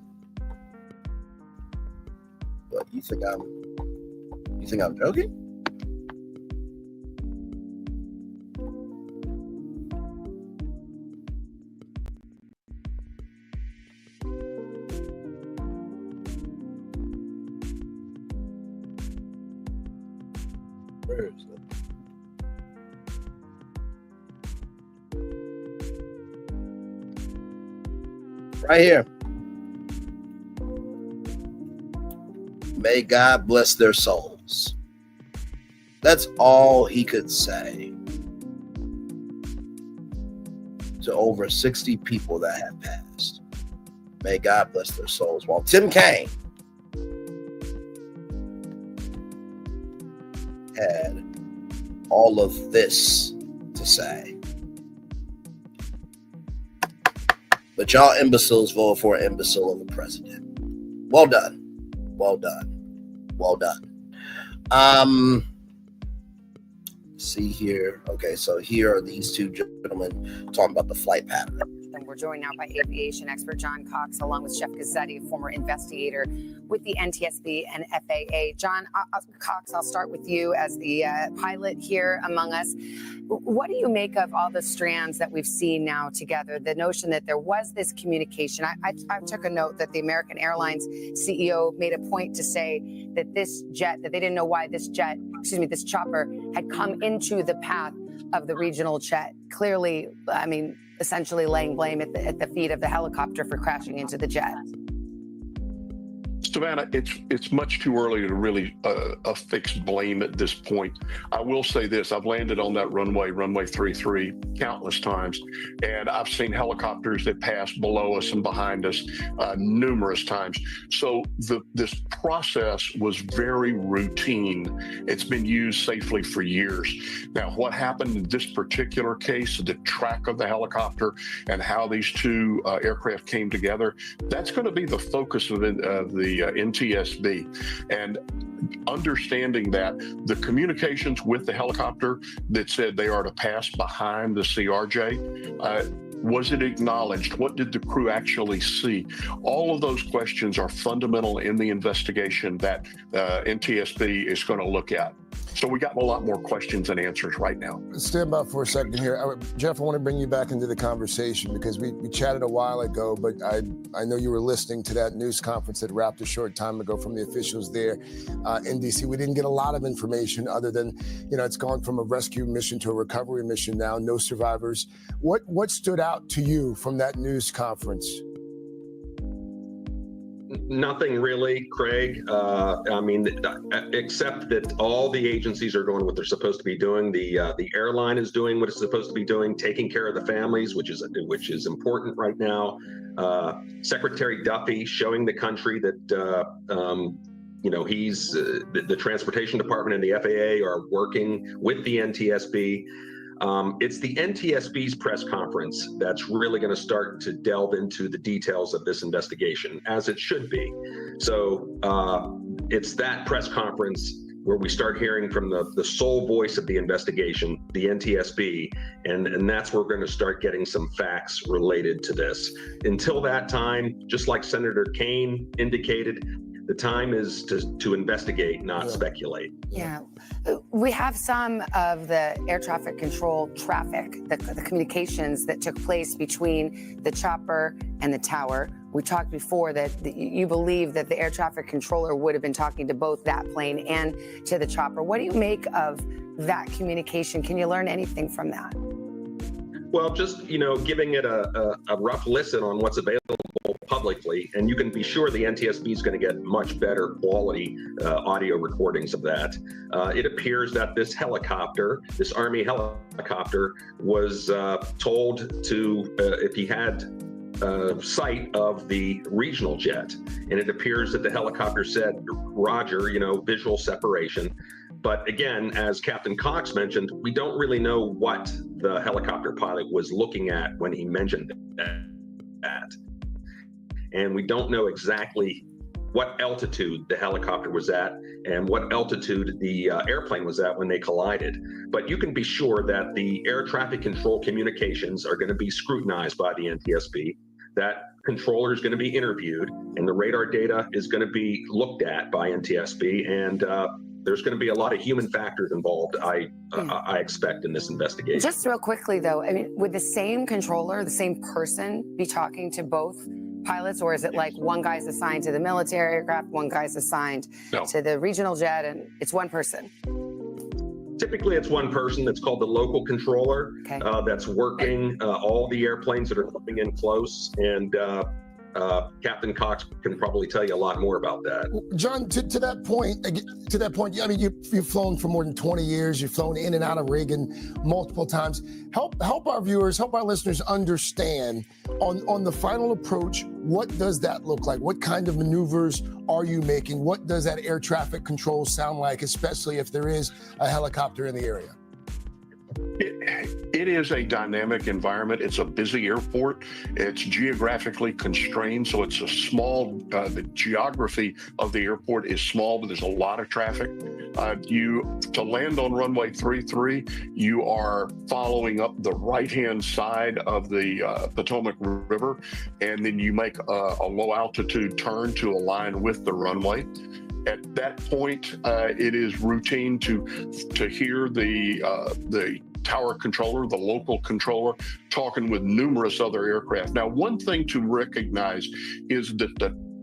Speaker 5: What, you think I'm joking? Where is it? Right here. May God bless their souls. That's all he could say to over 60 people that have passed. May God bless their souls. While Tim Kaine had all of this to say. But y'all imbeciles voted for an imbecile of a president. Well done. Well done. Well done. See here. Okay, so here are these two gentlemen talking about the flight pattern.
Speaker 13: And we're joined now by aviation expert John Cox, along with Chef Gazzetti, a former investigator with the NTSB and FAA. John Cox, I'll start with you as the pilot here among us. What do you make of all the strands that we've seen now together? The notion that there was this communication. I took a note that the American Airlines CEO made a point to say that this jet, that they didn't know why this chopper had come into the path of the regional jet. Clearly, I mean, essentially laying blame at the feet of the helicopter for crashing into the jet.
Speaker 14: Savannah, it's much too early to really affix blame at this point. I will say this: I've landed on that runway 33, countless times, and I've seen helicopters that pass below us and behind us numerous times. So this process was very routine. It's been used safely for years. Now, what happened in this particular case, the track of the helicopter and how these two aircraft came together, that's going to be the focus of the NTSB, and understanding that the communications with the helicopter that said they are to pass behind the CRJ, was it acknowledged? What did the crew actually see? All of those questions are fundamental in the investigation that NTSB is going to look at. So we got a lot more questions than answers right now.
Speaker 15: Stand by for a second here. Jeff, I want to bring you back into the conversation because we chatted a while ago, but I know you were listening to that news conference that wrapped a short time ago from the officials there in D.C. We didn't get a lot of information other than, it's gone from a rescue mission to a recovery mission now, no survivors. What stood out to you from that news conference?
Speaker 16: Nothing really, Craig. I mean, except that all the agencies are doing what they're supposed to be doing. The airline is doing what it's supposed to be doing, taking care of the families, which is important right now. Secretary Duffy showing the country that he's the Transportation Department and the FAA are working with the NTSB. It's the NTSB's press conference that's really going to start to delve into the details of this investigation, as it should be. So it's that press conference where we start hearing from the sole voice of the investigation, the NTSB, and that's where we're going to start getting some facts related to this. Until that time, just like Senator Kaine indicated, the time is to investigate, not speculate.
Speaker 13: Yeah. We have some of the air traffic control traffic, the communications that took place between the chopper and the tower. We talked before that you believe that the air traffic controller would have been talking to both that plane and to the chopper. What do you make of that communication? Can you learn anything from that?
Speaker 16: Well, just, giving it a rough listen on what's available publicly, and you can be sure the NTSB is going to get much better quality audio recordings of that. It appears that this helicopter, this Army helicopter, was told to, if he had sight of the regional jet, and it appears that the helicopter said, Roger, visual separation. But again, as Captain Cox mentioned, we don't really know what the helicopter pilot was looking at when he mentioned that. And we don't know exactly what altitude the helicopter was at and what altitude the airplane was at when they collided. But you can be sure that the air traffic control communications are going to be scrutinized by the NTSB. That controller is going to be interviewed, and the radar data is going to be looked at by NTSB. And there's going to be a lot of human factors involved, I expect, in this investigation.
Speaker 13: Just real quickly, though, I mean, would the same controller, the same person, be talking to both pilots, or is it like one guy's assigned to the military aircraft, one guy's assigned to the regional jet, and it's one person?
Speaker 16: Typically, it's one person that's called the local controller that's working all the airplanes that are coming in close, and Captain Cox can probably tell you a lot more about that.
Speaker 15: John, to that point, I mean, you've flown for more than 20 years. You've flown in and out of Reagan multiple times. Help our viewers, help our listeners understand on the final approach, what does that look like? What kind of maneuvers are you making? What does that air traffic control sound like, especially if there is a helicopter in the area?
Speaker 14: It is a dynamic environment. It's a busy airport. It's geographically constrained, so it's a small, the geography of the airport is small, but there's a lot of traffic. To land on runway 33, you are following up the right-hand side of the Potomac River, and then you make a low altitude turn to align with the runway. At that point, it is routine to hear the tower controller, the local controller, talking with numerous other aircraft. Now, one thing to recognize is that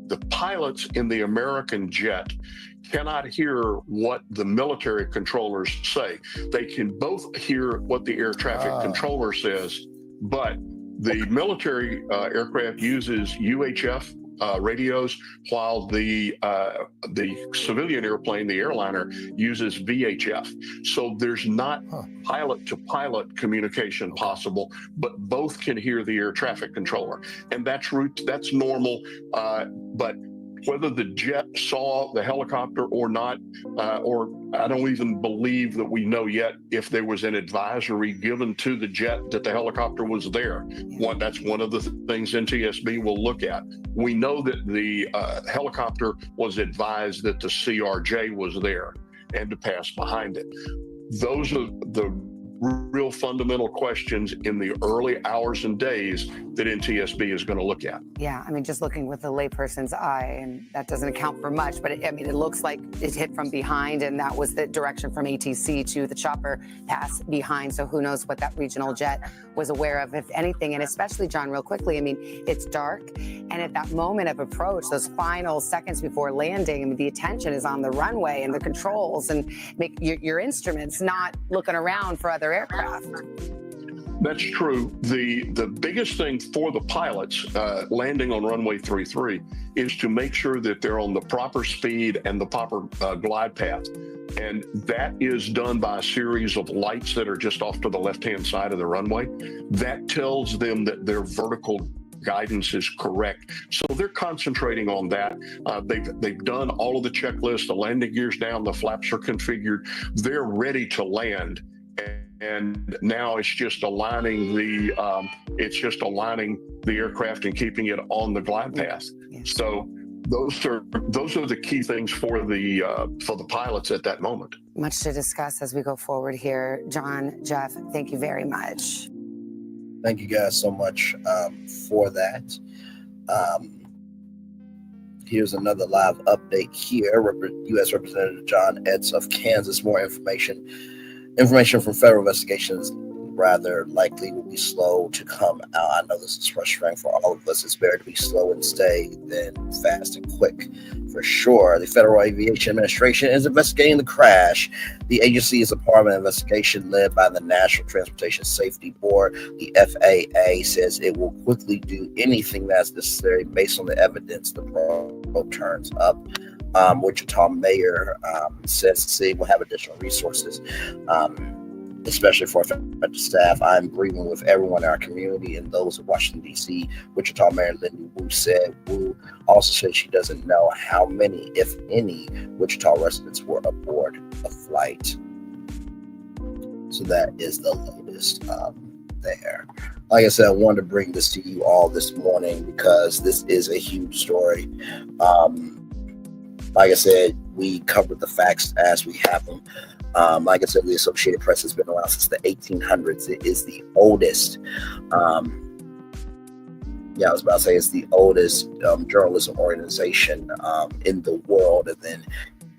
Speaker 14: the pilots in the American jet cannot hear what the military controllers say. They can both hear what the air traffic controller says, but the military aircraft uses UHF radios, while the civilian airplane, the airliner, uses VHF. So there's not pilot-to-pilot communication possible, but both can hear the air traffic controller, and that's normal. But whether the jet saw the helicopter or not, or I don't even believe that we know yet if there was an advisory given to the jet that the helicopter was there. That's one of the things NTSB will look at. We know that the helicopter was advised that the CRJ was there and to pass behind it. Those are the real fundamental questions in the early hours and days that NTSB is going to look at.
Speaker 13: Yeah, I mean, just looking with a layperson's eye, and that doesn't account for much, but it looks like it hit from behind, and that was the direction from ATC to the chopper pass behind. So who knows what that regional jet was aware of, if anything. And especially, John, real quickly, I mean, it's dark, and at that moment of approach, those final seconds before landing, I mean, the attention is on the runway and the controls, and make your instruments, not looking around for other aircraft.
Speaker 14: That's true. The biggest thing for the pilots landing on runway 33 is to make sure that they're on the proper speed and the proper glide path. And that is done by a series of lights that are just off to the left-hand side of the runway. That tells them that their vertical guidance is correct. So they're concentrating on that. They've done all of the checklists, the landing gear's down, the flaps are configured. They're ready to land. And now it's just aligning the aircraft and keeping it on the glide path. Yes. So those are the key things for the pilots at that moment.
Speaker 13: Much to discuss as we go forward here. John, Jeff, thank you very much.
Speaker 5: Thank you guys so much for that. Here's another live update here. U.S. Representative John Etz of Kansas. More information from federal investigations rather likely will be slow to come out. I know this is frustrating for all of us. It's better to be slow and steady than fast and quick, for sure. The Federal Aviation Administration is investigating the crash. The agency is a part of an investigation led by the National Transportation Safety Board. The FAA says it will quickly do anything that's necessary based on the evidence the probe turns up. Wichita Mayor says the city will have additional resources, especially for affected staff. I'm grieving with everyone in our community and those of Washington, D.C. Wichita Mayor Lindy Wu said. Wu also said she doesn't know how many, if any, Wichita residents were aboard the flight. So that is the latest there. Like I said, I wanted to bring this to you all this morning because this is a huge story. Like I said, we covered the facts as we have them. Like I said, the Associated Press has been around since the 1800s. It is the oldest, I was about to say it's the oldest journalism organization in the world. And then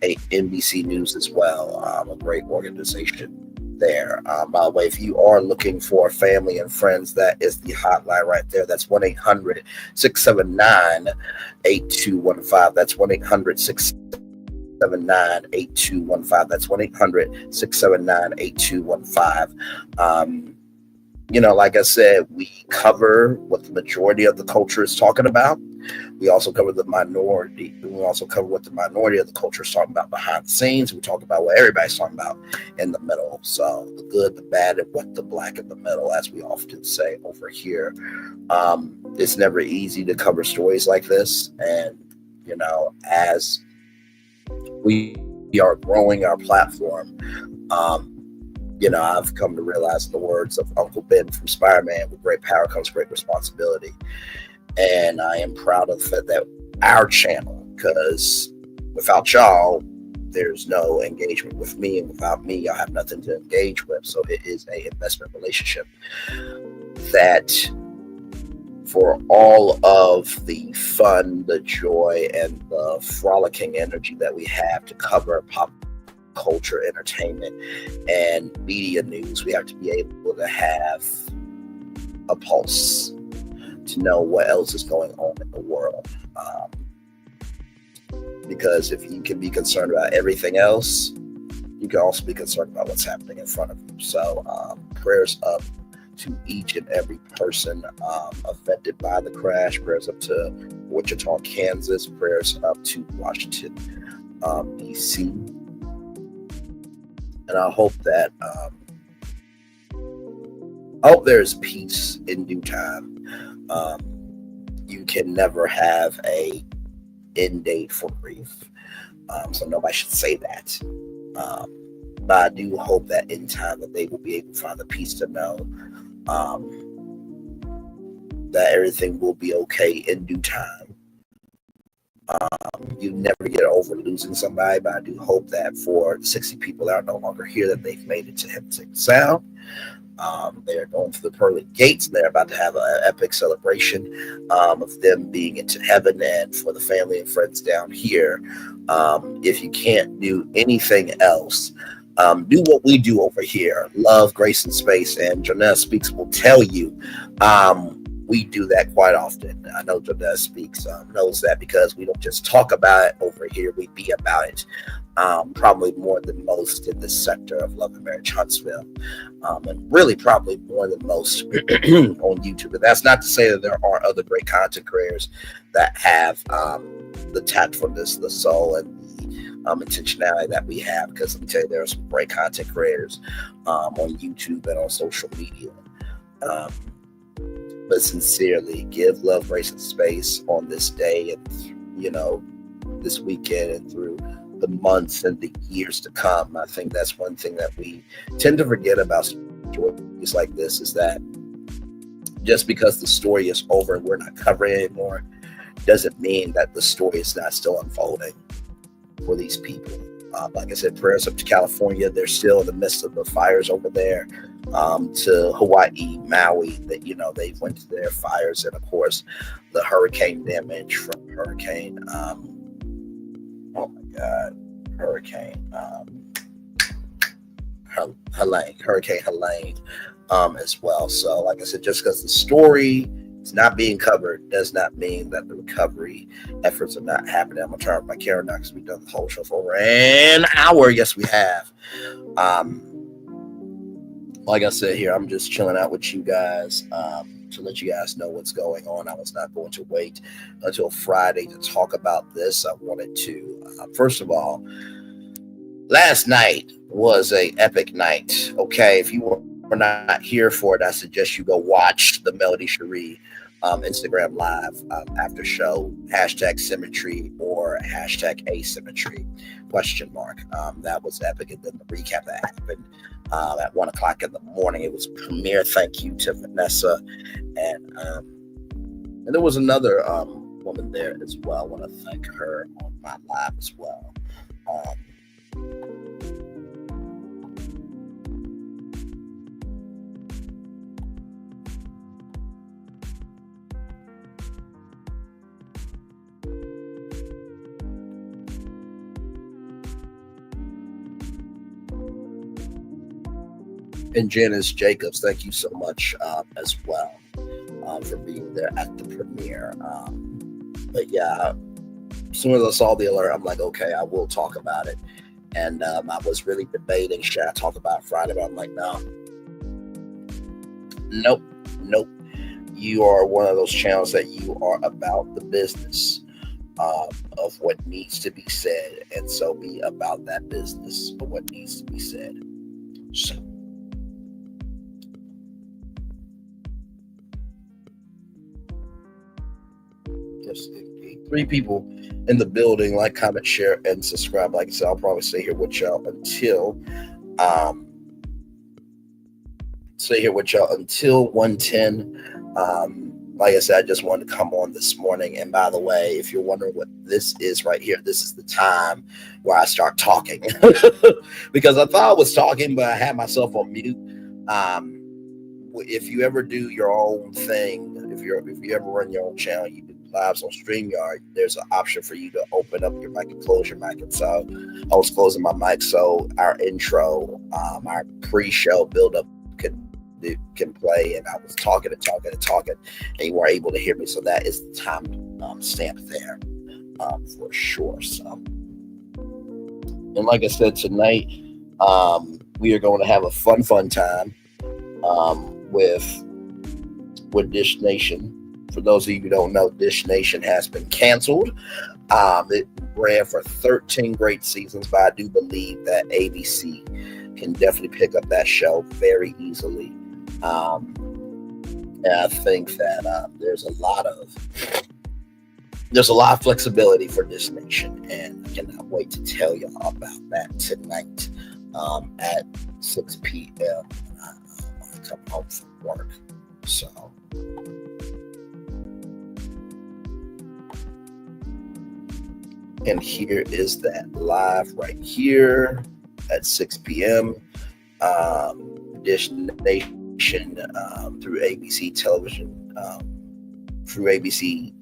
Speaker 5: NBC News as well, a great organization there. By the way, if you are looking for family and friends, that is the hotline right there. That's 1-800-679-8215. That's 1-800-679-8215. That's 1-800-679-8215. Like I said, we cover what the majority of the culture is talking about. We also cover the minority. We also cover what the minority of the culture is talking about behind the scenes. We talk about what everybody's talking about in the middle. So the good, the bad, and what the black in the middle, as we often say over here. It's never easy to cover stories like this. And, as we are growing our platform, I've come to realize, in the words of Uncle Ben from Spider-Man, with great power comes great responsibility. And I am proud of the fact that our channel, because without y'all, there's no engagement with me, and without me, y'all have nothing to engage with. So it is an investment relationship that, for all of the fun, the joy, and the frolicking energy that we have to cover pop culture, entertainment, and media news, we have to be able to have a pulse to know what else is going on in the world. because if you can be concerned about everything else, you can also be concerned about what's happening in front of you. So prayers up to each and every person affected by the crash. Prayers up to Wichita, Kansas. Prayers up to Washington, D.C. And I hope that there's peace in due time. You can never have a end date for grief, so nobody should say that. But I do hope that in time that they will be able to find the peace to know that everything will be okay in due time. You never get over losing somebody, but I do hope that for 60 people that are no longer here, that they've made it to heaven safe and sound. They're going through the pearly gates, and they're about to have an epic celebration of them being into heaven. And for the family and friends down here, if you can't do anything else, do what we do over here: love, grace, and space. And Jonelle Speaks will tell you we do that quite often. I know Jonelle Speaks knows that, because we don't just talk about it over here, we be about it. Probably more than most in this sector of Love and Marriage Huntsville, and really probably more than most on YouTube. But that's not to say that there are other great content creators that have the tactfulness, the soul, and the intentionality that we have, because let me tell you, there are some great content creators on YouTube and on social media. But sincerely, give love, grace, and space on this day, and this weekend, and through the months and the years to come. I think that's one thing that we tend to forget about stories like this, is that just because the story is over and we're not covering it anymore, doesn't mean that the story is not still unfolding for these people. Like I said, prayers up to California. They're still in the midst of the fires over there. To Hawaii, Maui, that they went to their fires, and of course the hurricane damage from Hurricane Helene as well. So like I said, just because the story is not being covered does not mean that the recovery efforts are not happening. I'm gonna turn off my camera now because we've done the whole show for over an hour. Yes, we have. Like I said here, I'm just chilling out with you guys to let you guys know what's going on. I was not going to wait until Friday to talk about this. I wanted to, first of all, last night was a epic night. Okay, if you were not here for it, I suggest you go watch the Melody Cherie Instagram Live after show, #symmetry or #asymmetry ? That was epic. And then the recap that happened at 1 o'clock in the morning. It was premiere. Thank you to Vanessa, and there was another woman there as well. I want to thank her on my live as well. And Janice Jacobs, thank you so much as well for being there at the premiere. But yeah, as soon as I saw the alert, I'm like, okay, I will talk about it. And I was really debating, should I talk about it Friday? But I'm like, no. Nope. You are one of those channels that you are about the business of what needs to be said. And so be about that business of what needs to be said. So. Just 3 people in the building. Like, comment, share, and subscribe. Like I said, I'll probably stay here with y'all until 1:10. Like I said, I just wanted to come on this morning. And by the way, if you're wondering what this is right here, this is the time where I start talking because I thought I was talking, but I had myself on mute. If you ever do your own thing, if you ever run your own channel, you do lives on StreamYard, there's an option for you to open up your mic and close your mic. And so I was closing my mic so our intro, our pre-show build-up can play, and I was talking, and you weren't able to hear me. So that is the time stamp there. for sure. So, and like I said, tonight we are going to have a fun time with Dish Nation. For those of you who don't know, Dish Nation has been canceled. It ran for 13 great seasons, but I do believe that ABC can definitely pick up that show very easily. And I think that there's a lot of flexibility for Dish Nation, and I cannot wait to tell y'all about that tonight at 6 p.m. when I come home from work. So. And here is that live right here at 6 p.m. Dish Nation through ABC television, through ABC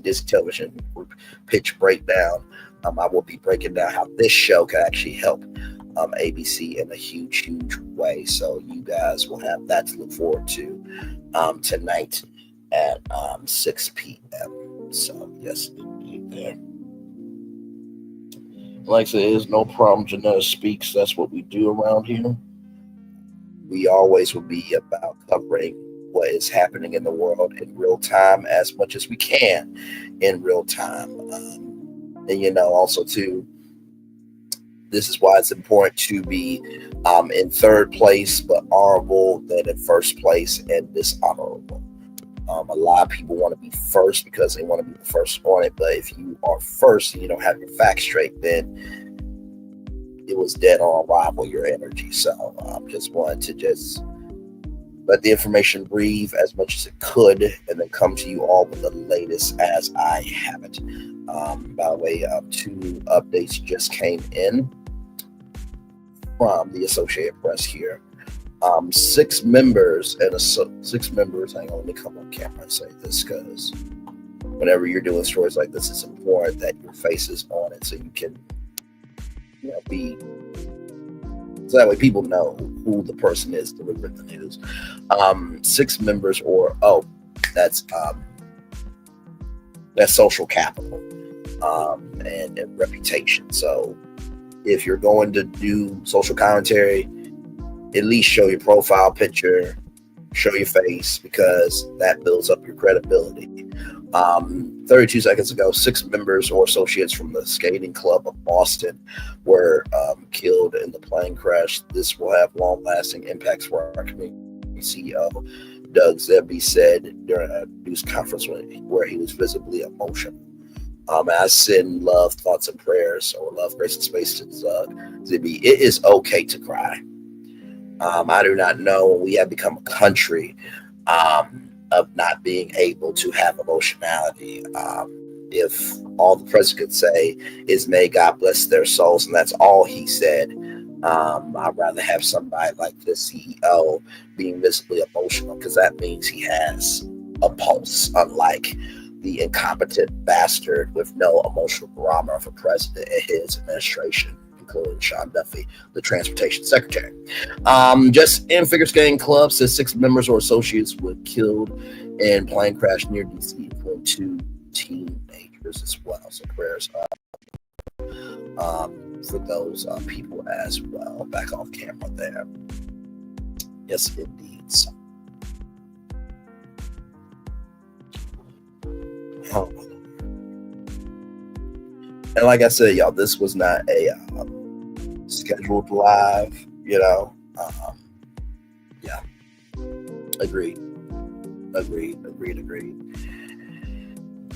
Speaker 5: Disc Television Group Pitch Breakdown. I will be breaking down how this show can actually help ABC in a huge way. So you guys will have that to look forward to tonight at 6 p.m. So yes, indeed there. Like I said, there's no problem. Janetta speaks. That's what we do around here. We always will be about covering what is happening in the world in real time as much as we can in real time. And also too, this is why it's important to be in third place, but honorable than in first place and dishonorable. A lot of people want to be first because they want to be the first on it. But if you are first and you don't have your facts straight, then it was dead on arrival, your energy. So just wanted to just let the information breathe as much as it could and then come to you all with the latest as I have it. By the way, 2 updates just came in from the Associated Press here. 6 members hang on, let me come on camera and say this, because whenever you're doing stories like this, it's important that your face is on it so you can be, so that way people know who the person is delivering the news. 6 members, or that's social capital and reputation. So if you're going to do social commentary, at least show your profile picture, show your face, because that builds up your credibility. 32 seconds ago, 6 members or associates from the skating club of Boston were killed in the plane crash. This will have long-lasting impacts for our community. CEO Doug Zebby said during a news conference where he was visibly emotional. I send love, thoughts, and prayers, or love, grace, and space to Doug Zebby. It is okay to cry. I do not know when we have become a country of not being able to have emotionality. If all the president could say is may God bless their souls, and that's all he said, I'd rather have somebody like the CEO being visibly emotional, because that means he has a pulse, unlike the incompetent bastard with no emotional barometer of a president and his administration, including Sean Duffy, the transportation secretary. Just in Figure Skating Club says 6 members or associates were killed in plane crash near DC, including 2 teenagers as well. So prayers for those people as well. Back off camera there. Yes, indeed. So. And like I said, y'all, this was not a scheduled live, yeah. Agreed.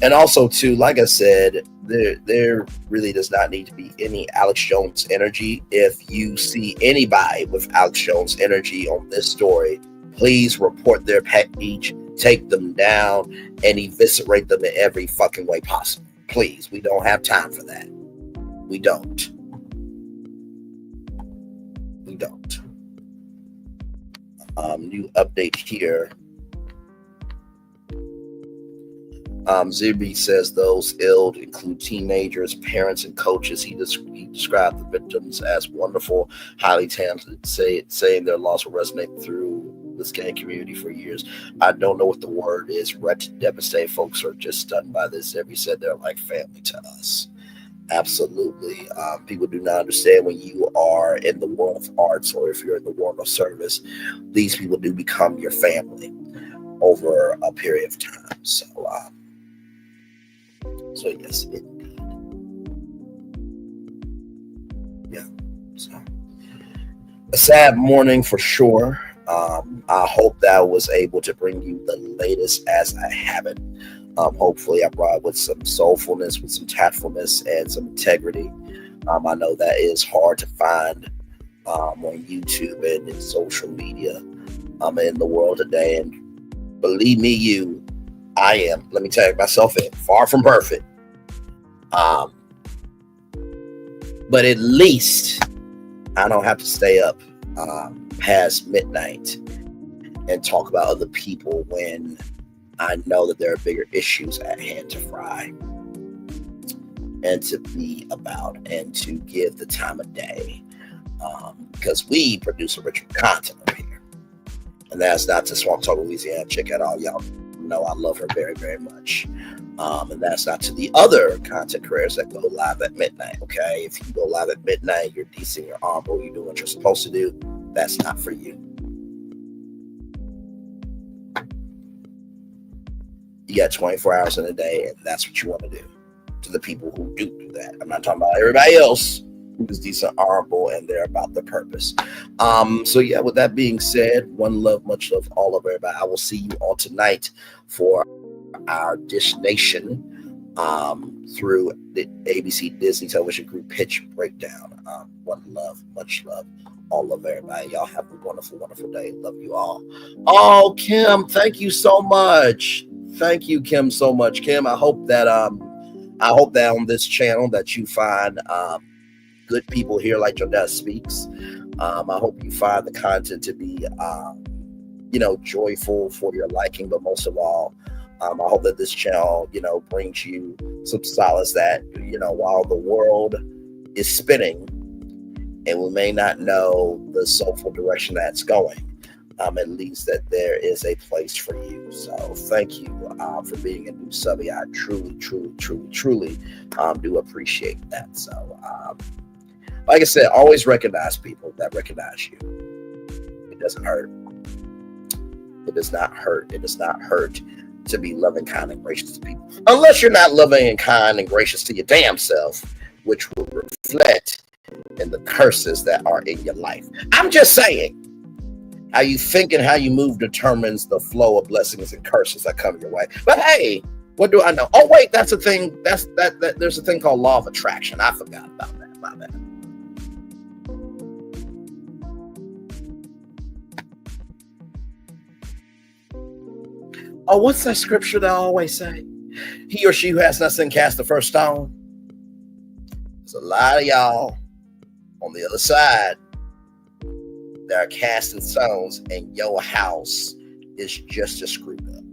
Speaker 5: And also too, like I said, there really does not need to be any Alex Jones energy. If you see anybody with Alex Jones energy on this story, please report their page, take them down, and eviscerate them in every fucking way possible. Please, we don't have time for that. We don't. New update here. Zibby says those ill include teenagers, parents, and coaches. He described the victims as wonderful, highly talented, saying their loss will resonate through this gang community for years. I don't know what the word is. Wretched, devastated folks are just stunned by this. Every said they're like family to us. Absolutely. People do not understand when you are in the world of arts or if you're in the world of service, these people do become your family over a period of time. So yes, indeed. Yeah. So a sad morning for sure. I hope that I was able to bring you the latest as I have it. Hopefully I brought with some soulfulness, with some tactfulness and some integrity. I know that is hard to find on YouTube and in social media in the world today. And believe me, I am, let me tag myself in, far from perfect. But at least I don't have to stay up past midnight and talk about other people when I know that there are bigger issues at hand to fry and to be about and to give the time of day, because we produce original content over here. And that's not to Swamp Talk Louisiana chick at all. Y'all know I love her very, very much. And that's not to the other content creators that go live at midnight, okay? If you go live at midnight, you're decent, you're honorable, you're doing what you're supposed to do, that's not for you. You got 24 hours in a day, and that's what you want to do. To the people who do that. I'm not talking about everybody else who is decent, honorable, and they're about the purpose. So yeah, with that being said, one love, much love, all of everybody. I will see you all tonight for our Dish Nation through the ABC Disney Television Group pitch breakdown. One love, much love, all of everybody. Y'all have a wonderful, wonderful day. Love you all. Oh, Kim, thank you so much. Thank you, Kim, so much. Kim, I hope that on this channel that you find good people here like your dad speaks. I hope you find the content to be joyful for your liking, but most of all, I hope that this channel, brings you some solace that, while the world is spinning and we may not know the soulful direction that's going, at least that there is a place for you. So thank you for being a new subby. I truly, truly, truly, truly do appreciate that. So like I said, always recognize people that recognize you. It doesn't hurt. It does not hurt. It does not hurt to be loving, kind, and gracious to people. Unless you're not loving and kind and gracious to your damn self, which will reflect in the curses that are in your life. I'm just saying. How you think and how you move determines the flow of blessings and curses that come your way. But hey, what do I know? Oh wait, that's a thing. That there's a thing called law of attraction. I forgot about that. My bad. Oh, what's that scripture that I always say? He or she who has not sinned cast the first stone. There's a lot of y'all on the other side that are casting stones, and your house is just as screwed up.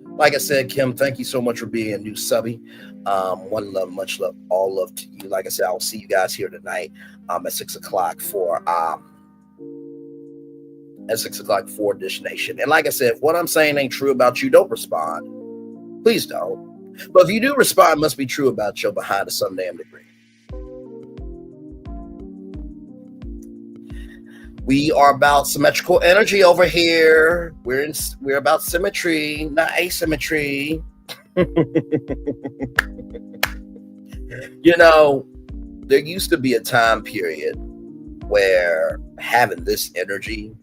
Speaker 5: Like I said, Kim, thank you so much for being a new subby. One love, much love, all love to you. Like I said, I'll see you guys here tonight at 6 o'clock for Dish Nation. And like I said, if what I'm saying ain't true about you, don't respond. Please don't. But if you do respond, it must be true about your behind to some damn degree. We are about symmetrical energy over here. We're about symmetry, not asymmetry. There used to be a time period where having this energy,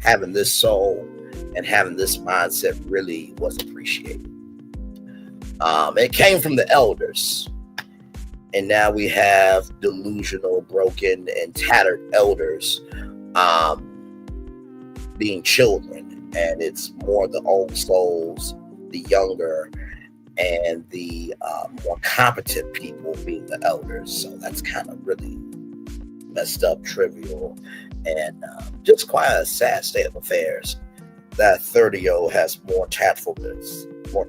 Speaker 5: having this soul, and having this mindset really was appreciated. It came from the elders. And now we have delusional, broken, and tattered elders being children. And it's more the old souls, the younger, and the more competent people being the elders. So that's kind of really messed up, trivial, and just quite a sad state of affairs. That 30-year-old has more tactfulness, more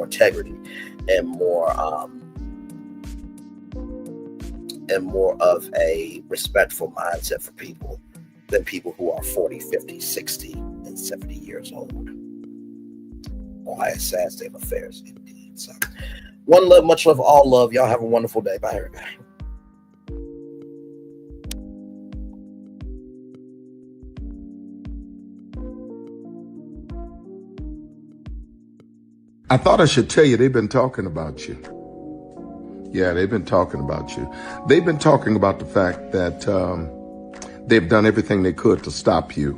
Speaker 5: integrity, and more and more of a respectful mindset for people than people who are 40, 50, 60, and 70 years old. Why a sad state of affairs, indeed. So, one love, much love, all love. Y'all have a wonderful day. Bye, everybody.
Speaker 17: I thought I should tell you, they've been talking about you. Yeah, they've been talking about you. They've been talking about the fact that they've done everything they could to stop you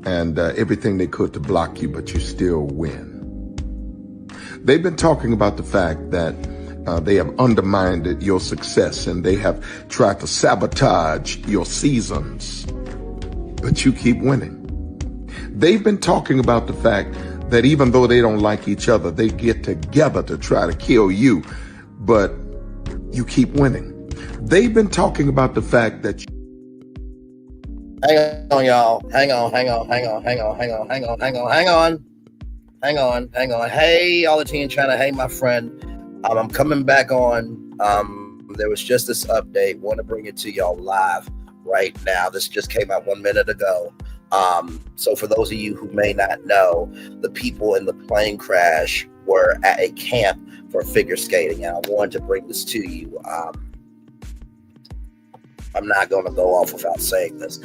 Speaker 17: and everything they could to block you, but you still win. They've been talking about the fact that they have undermined your success and they have tried to sabotage your seasons, but you keep winning. They've been talking about the fact that even though they don't like each other, they get together to try to kill you, but you keep winning. They've been talking about the fact that
Speaker 5: Hang on, y'all. Hang on. Hey, all the team China. Hey, my friend. I'm coming back on. There was just this update. Want to bring it to y'all live right now. This just came out 1 minute ago. So for those of you who may not know, the people in the plane crash were at a camp for figure skating, and I wanted to bring this to you. I'm not going to go off without saying this.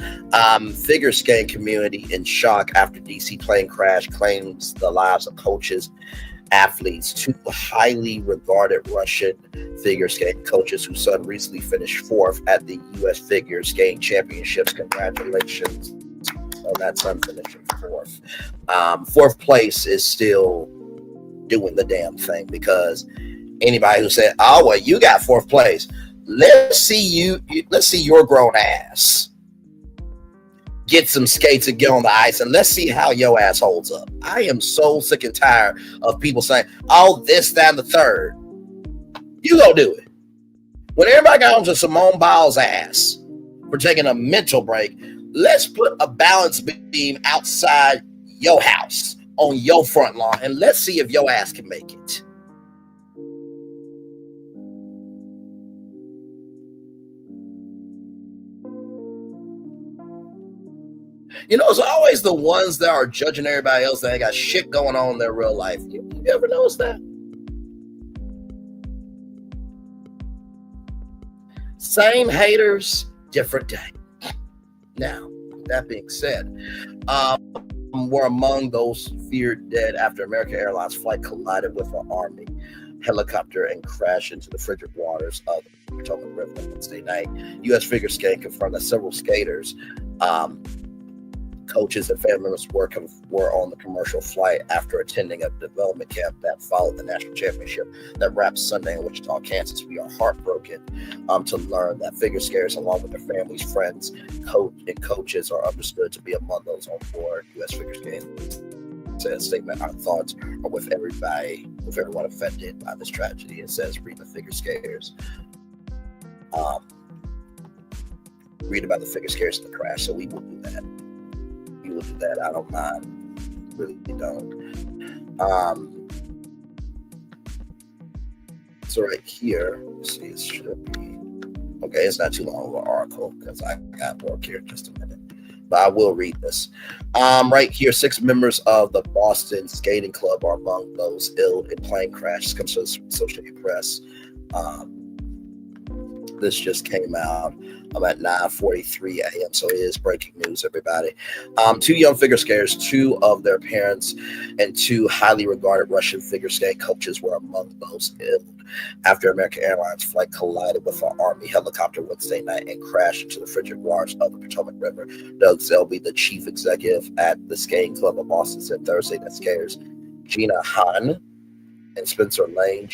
Speaker 5: Figure skating community in shock after DC plane crash claims the lives of coaches, athletes. Two highly regarded Russian figure skating coaches whose son recently finished 4th at the U.S. Figure Skating Championships. Congratulations on that son finishing 4th. 4th place is still doing the damn thing, because anybody who said, "Oh well, you got 4th place," let's see your grown ass get some skates and get on the ice, and let's see how your ass holds up. I am so sick and tired of people saying, "Oh, this, that, and the third." You go do it. When everybody got onto Simone Biles' ass for taking a mental break, let's put a balance beam outside your house on your front lawn, and let's see if your ass can make it. You know, it's always the ones that are judging everybody else that ain't got shit going on in their real life. You ever notice that? Same haters, different day. Now, that being said, we're among those feared dead after American Airlines flight collided with an Army helicopter and crashed into the frigid waters of the Potomac River Wednesday night. U.S. figure skating confirmed that several skaters, coaches, and family members were on the commercial flight after attending a development camp that followed the national championship that wrapped Sunday in Wichita, Kansas. We are heartbroken to learn that figure skaters, along with their families, friends, coaches, are understood to be among those on board. U.S. figure skating said statement, "Our thoughts are with everybody, with everyone affected by this tragedy." It says, read the figure skaters. Read about the figure skaters in the crash. So we will do that. I don't mind. Really don't. So right here, let's see, it should be okay. It's not too long of an article because I got work here in just a minute, but I will read this. Right here, 6 members of the Boston Skating Club are among those ill in plane crash. Comes to the Associated Press. This just came out at 9:43 a.m. So it is breaking news, everybody. 2 young figure skaters, 2 of their parents, and 2 highly regarded Russian figure skate coaches were among those ill after American Airlines flight collided with an Army helicopter Wednesday night and crashed into the frigid waters of the Potomac River. Doug Selby, the chief executive at the Skating Club of Boston, said Thursday that skaters Gina Hahn and Spencer Lane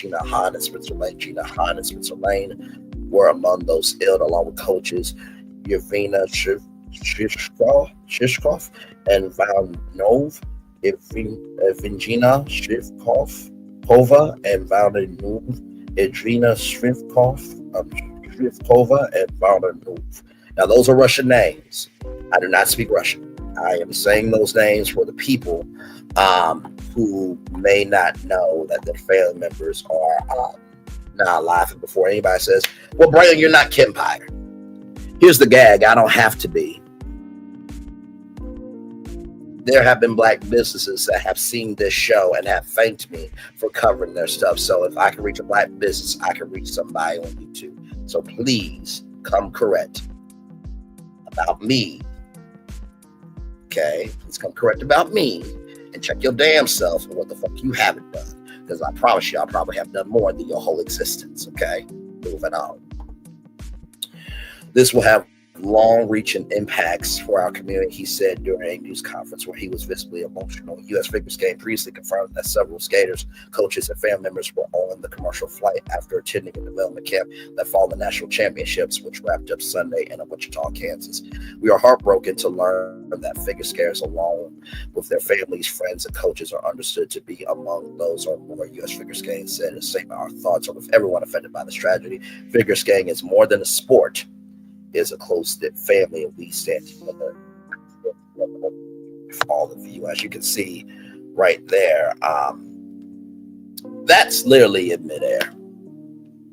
Speaker 5: were among those ill, along with coaches Yevgenia Shishkov and Valnov, Evgenia Shivkova and Valnov, Edrina Shivkova and Valnov. Now, those are Russian names. I do not speak Russian. I am saying those names for the people who may not know that their family members are Nah, laughing before anybody says, well, Braylon, you're not Kempire. Here's the gag. I don't have to be. There have been black businesses that have seen this show and have thanked me for covering their stuff. So if I can reach a black business, I can reach somebody on YouTube. So please come correct about me. Okay? Please come correct about me and check your damn self and what the fuck you haven't done. Because I promise you, I probably have done more than your whole existence. Okay? Moving on. This will have long-reaching impacts for our community, he said during a news conference where he was visibly emotional. U.S. figure skating previously confirmed that several skaters, coaches, and family members were on the commercial flight after attending a development camp that followed the national championships, which wrapped up Sunday in Wichita, Kansas. We are heartbroken to learn that figure skaters, along with their families, friends, and coaches, are understood to be among those on board. U.S. figure skating said in a statement, our thoughts are with everyone affected by this tragedy. Figure skating is more than a sport. Is a close-knit family, and we stand together for all of you. As you can see right there, that's literally in midair.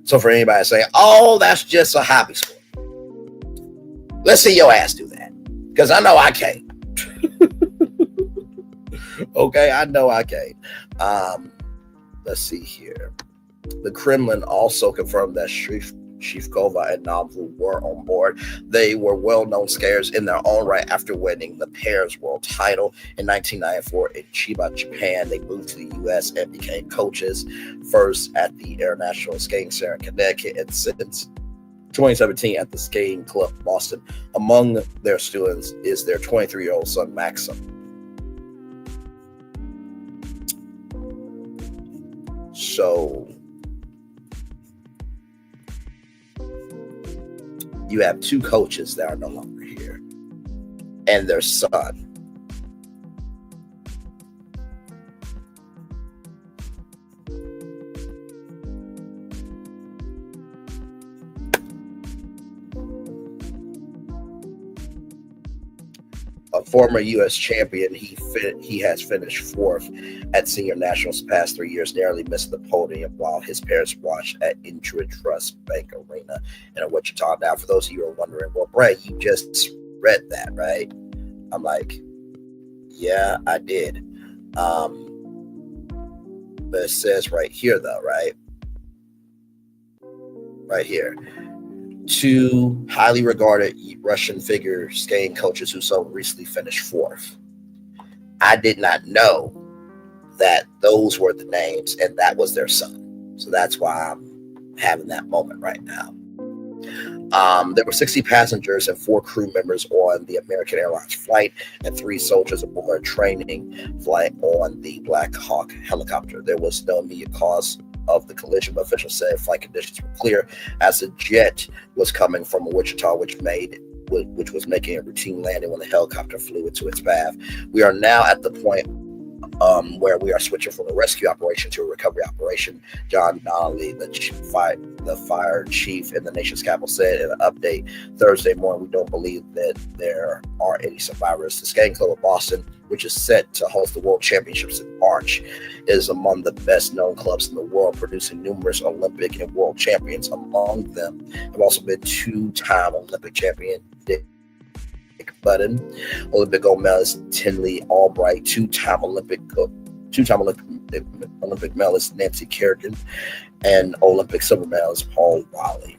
Speaker 5: So for anybody saying, oh, that's just a hobby sport, let's see your ass do that, because I know I can't. Okay, I know I can't. Let's see here. The Kremlin also confirmed that Shifkova and Navu were on board. They were well-known skaters in their own right after winning the pairs world title in 1994 in Chiba, Japan. They moved to the U.S. and became coaches, first at the International Skating Center in Connecticut and since 2017 at the Skating Club Boston. Among their students is their 23-year-old son, Maxim. So you have two coaches that are no longer here and their son. A former U.S. champion, he has finished fourth at senior nationals the past 3 years, narrowly missed the podium while his parents watched at Intuit Trust Bank Arena in Wichita. Now, for those of you who are wondering, well, Brad, you just read that, right? I'm like, yeah, I did. But it says right here, though, right? Right here. Two highly regarded Russian figure skating coaches who so recently finished fourth. I did not know that those were the names and that was their son. So that's why I'm having that moment right now. There were 60 passengers and 4 crew members on the American Airlines flight and 3 soldiers aboard a training flight on the Black Hawk helicopter. There was no immediate cause of the collision, but officials said flight conditions were clear as the jet was coming from Wichita, which was making a routine landing when the helicopter flew into its path. We are now at the point where we are switching from a rescue operation to a recovery operation. John Donnelly, the fire chief in the nation's capital, said in an update Thursday morning, we don't believe that there are any survivors. The Skating Club of Boston, which is set to host the World Championships in March, is among the best-known clubs in the world, producing numerous Olympic and world champions. Among them have also been 2-time Olympic champion Dick Budden, Olympic gold medalist Tinley Albright, two-time Olympic medalist Nancy Kerrigan, and Olympic silver medalist Paul Wiley.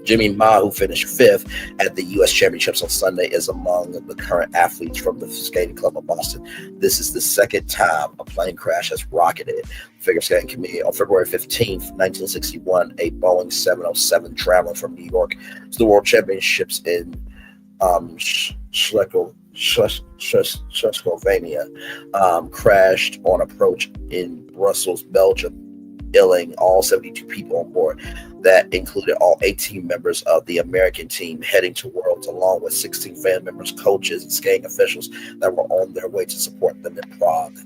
Speaker 5: Jimmy Ma, who finished 5th at the U.S. Championships on Sunday, is among the current athletes from the Skating Club of Boston. This is the second time a plane crash has rocketed the figure skating community. On February 15th, 1961, a Boeing 707 traveling from New York to the World Championships in Czechoslovakia crashed on approach in Brussels, Belgium, killing all 72 people on board. That included all 18 members of the American team heading to Worlds, along with 16 fan members, coaches, and skating officials that were on their way to support them in Prague.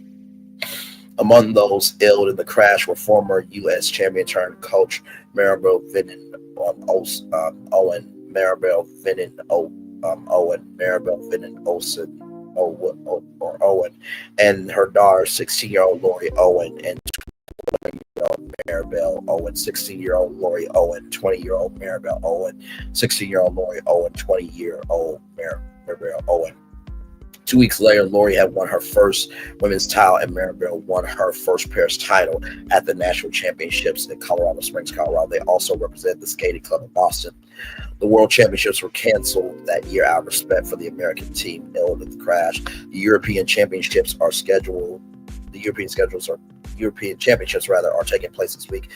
Speaker 5: Among those ill in the crash were former U.S. champion turned coach Maribel Vinen Owen, Maribel Vinen Owen, and her daughter, 16-year-old Lori Owen, and 16-year-old Maribel Owen, 16-year-old Lori Owen, 20-year-old Maribel Owen, 16-year-old Lori Owen, 20-year-old Maribel Owen. 2 weeks later, Lori had won her first women's title, and Maribel won her first pairs title at the national championships in Colorado Springs, Colorado. They also represent the skating club of Boston. The World Championships were canceled that year out of respect for the American team ill with the crash. The European Championships are scheduled. The European Championships are taking place this week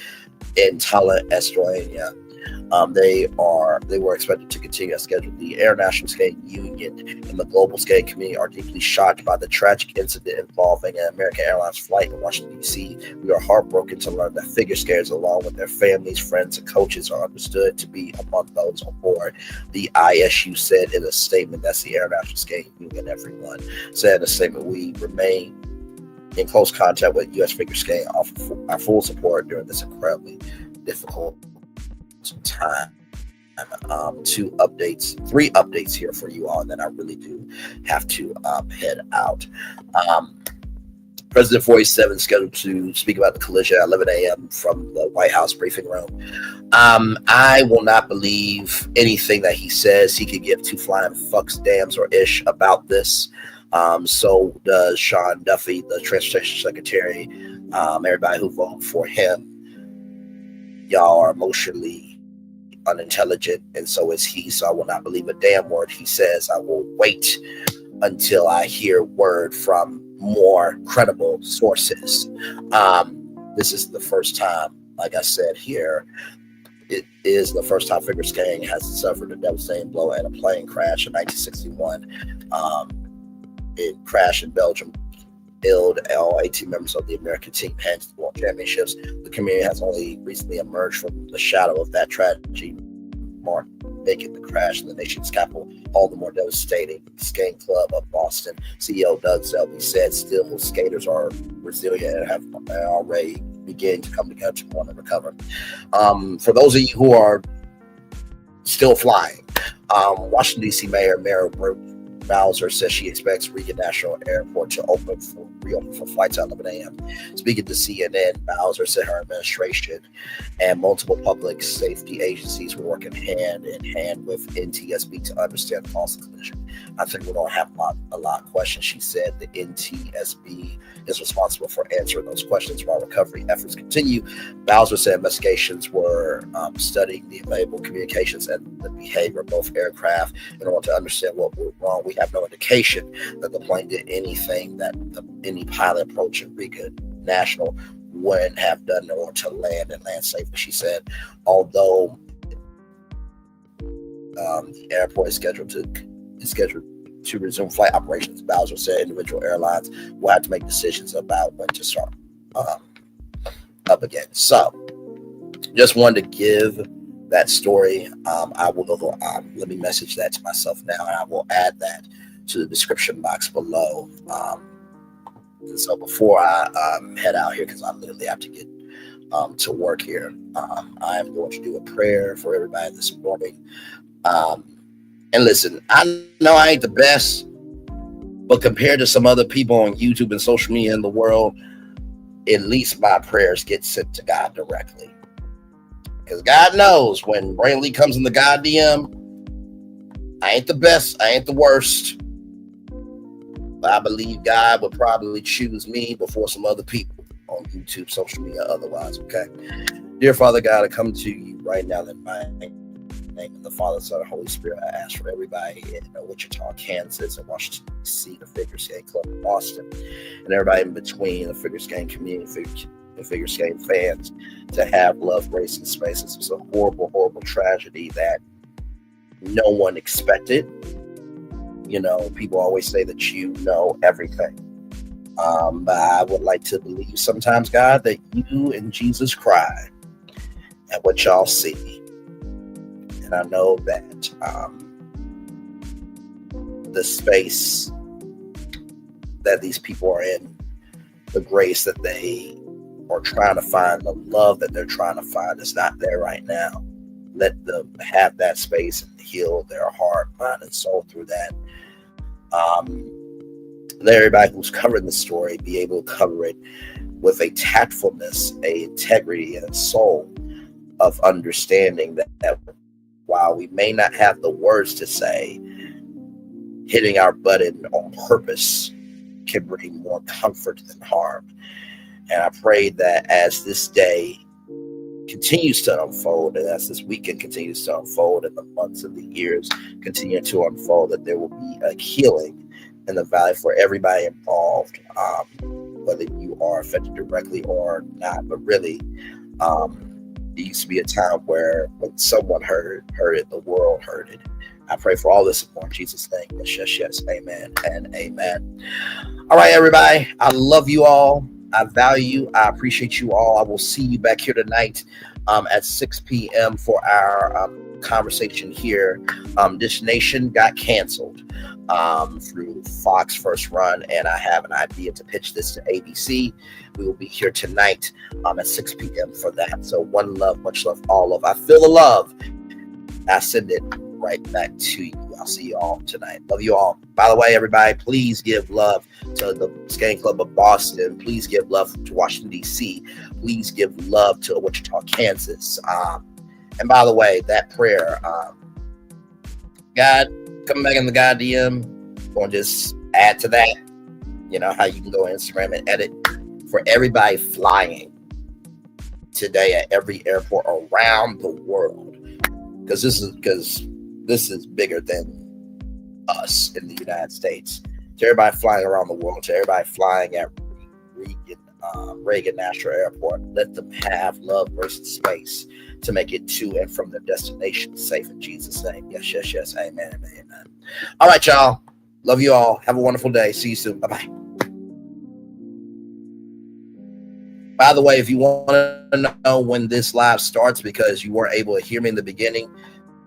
Speaker 5: in Tallinn, Estonia. They were expected to continue as scheduled. The International Skating Union and the global skating community are deeply shocked by the tragic incident involving an American Airlines flight in Washington, D.C. We are heartbroken to learn that figure skaters, along with their families, friends, and coaches, are understood to be among those on board. The ISU said in a statement, that's the International Skating Union, everyone, said in a statement, we remain in close contact with U.S. figure skating, offer our full support during this incredibly difficult time. Three updates here for you all, and then I really do have to head out. President 47 scheduled to speak about the collision at 11 a.m. from the White House briefing room. I will not believe anything that he says. He could give two flying fucks, dams, or ish about this. So does Sean Duffy, the transportation secretary. Everybody who voted for him. Y'all are emotionally unintelligent, and so is he. So I will not believe a damn word he says. I will wait until I hear word from more credible sources. This is the first time, like I said here, it is the first time figure skating has suffered a devastating blow at a plane crash in 1961. It crashed in Belgium, killed all 18 members of the American team heading to the World Championships. The community has only recently emerged from the shadow of that tragedy, making the crash in the nation's capital all the more devastating. The Skating Club of Boston CEO Doug Selby said still skaters are resilient and have already begun to come together to want to recover. For those of you who are still flying, Washington, D.C. Mayor Bowser says she expects Reagan National Airport to reopen for flights at 11 a.m. Speaking to CNN, Bowser said her administration and multiple public safety agencies were working hand in hand with NTSB to understand the cause of the collision. I think we're going to have a lot of questions. She said the NTSB is responsible for answering those questions while recovery efforts continue. Bowser said investigations were studying the available communications and the behavior of both aircraft in order to understand what went wrong. We have no indication that the plane did anything that any pilot approaching Reagan National wouldn't have done in order to land safely. She said, although the airport is scheduled to resume flight operations, Bowser said individual airlines will have to make decisions about when to start up again. So, just wanted to give that story. I will go. Let me message that to myself now, and I will add that to the description box below. And so before I head out here, because I literally have to get to work here, I am going to do a prayer for everybody this morning. And listen, I know I ain't the best, but compared to some other people on YouTube and social media in the world, at least my prayers get sent to God directly. Because God knows when Brain Lee comes in the God DM, I ain't the best, I ain't the worst. But I believe God would probably choose me before some other people on YouTube, social media, otherwise, okay? Dear Father God, I come to you right now in my name of the Father, Son, and Holy Spirit. I ask for everybody in Wichita, Kansas, and Washington, D.C., the Figure Skating Club in Boston, and everybody in between, the figure skating community, the figure skating fans, to have love, grace, and space. It's a horrible, horrible tragedy that no one expected. You know, people always say that you know everything. But I would like to believe sometimes, God, that you and Jesus cried at what y'all see. And I know that the space that these people are in, the grace that they are trying to find, the love that they're trying to find is not there right now. Let them have that space and heal their heart, mind, and soul through that. Let everybody who's covering the story be able to cover it with a tactfulness, a integrity, and a soul of understanding that while we may not have the words to say, hitting our button on purpose can bring more comfort than harm. And I pray that as this day continues to unfold, and as this weekend continues to unfold, and the months and the years continue to unfold, that there will be a healing in the valley for everybody involved, whether you are affected directly or not. But really, it used to be a time where when someone heard it, the world heard it. I pray for all this in Jesus' name. Yes, yes, amen and amen. All right, everybody. I love you all. I value you. I appreciate you all. I will see you back here tonight at 6 p.m. for our conversation here. This Nation got canceled through Fox First Run, and I have an idea to pitch this to ABC. We will be here tonight at 6 p.m. for that. So one love, much love, all love. I feel the love. I send it right back to you. I'll see you all tonight. Love you all. By the way, everybody, please give love to the Skating Club of Boston. Please give love to Washington, D.C. Please give love to Wichita, Kansas. And by the way, that prayer, God, come back in the God DM. Going to just add to that. You know how you can go on Instagram and edit for everybody flying today at every airport around the world. Because this is bigger than us in the United States. To everybody flying around the world, to everybody flying at Reagan National Airport, let them have love versus space to make it to and from their destination safe in Jesus' name. Yes, yes, yes. Amen, amen, amen. All right, y'all. Love you all. Have a wonderful day. See you soon. Bye-bye. By the way, if you want to know when this live starts, because you weren't able to hear me in the beginning,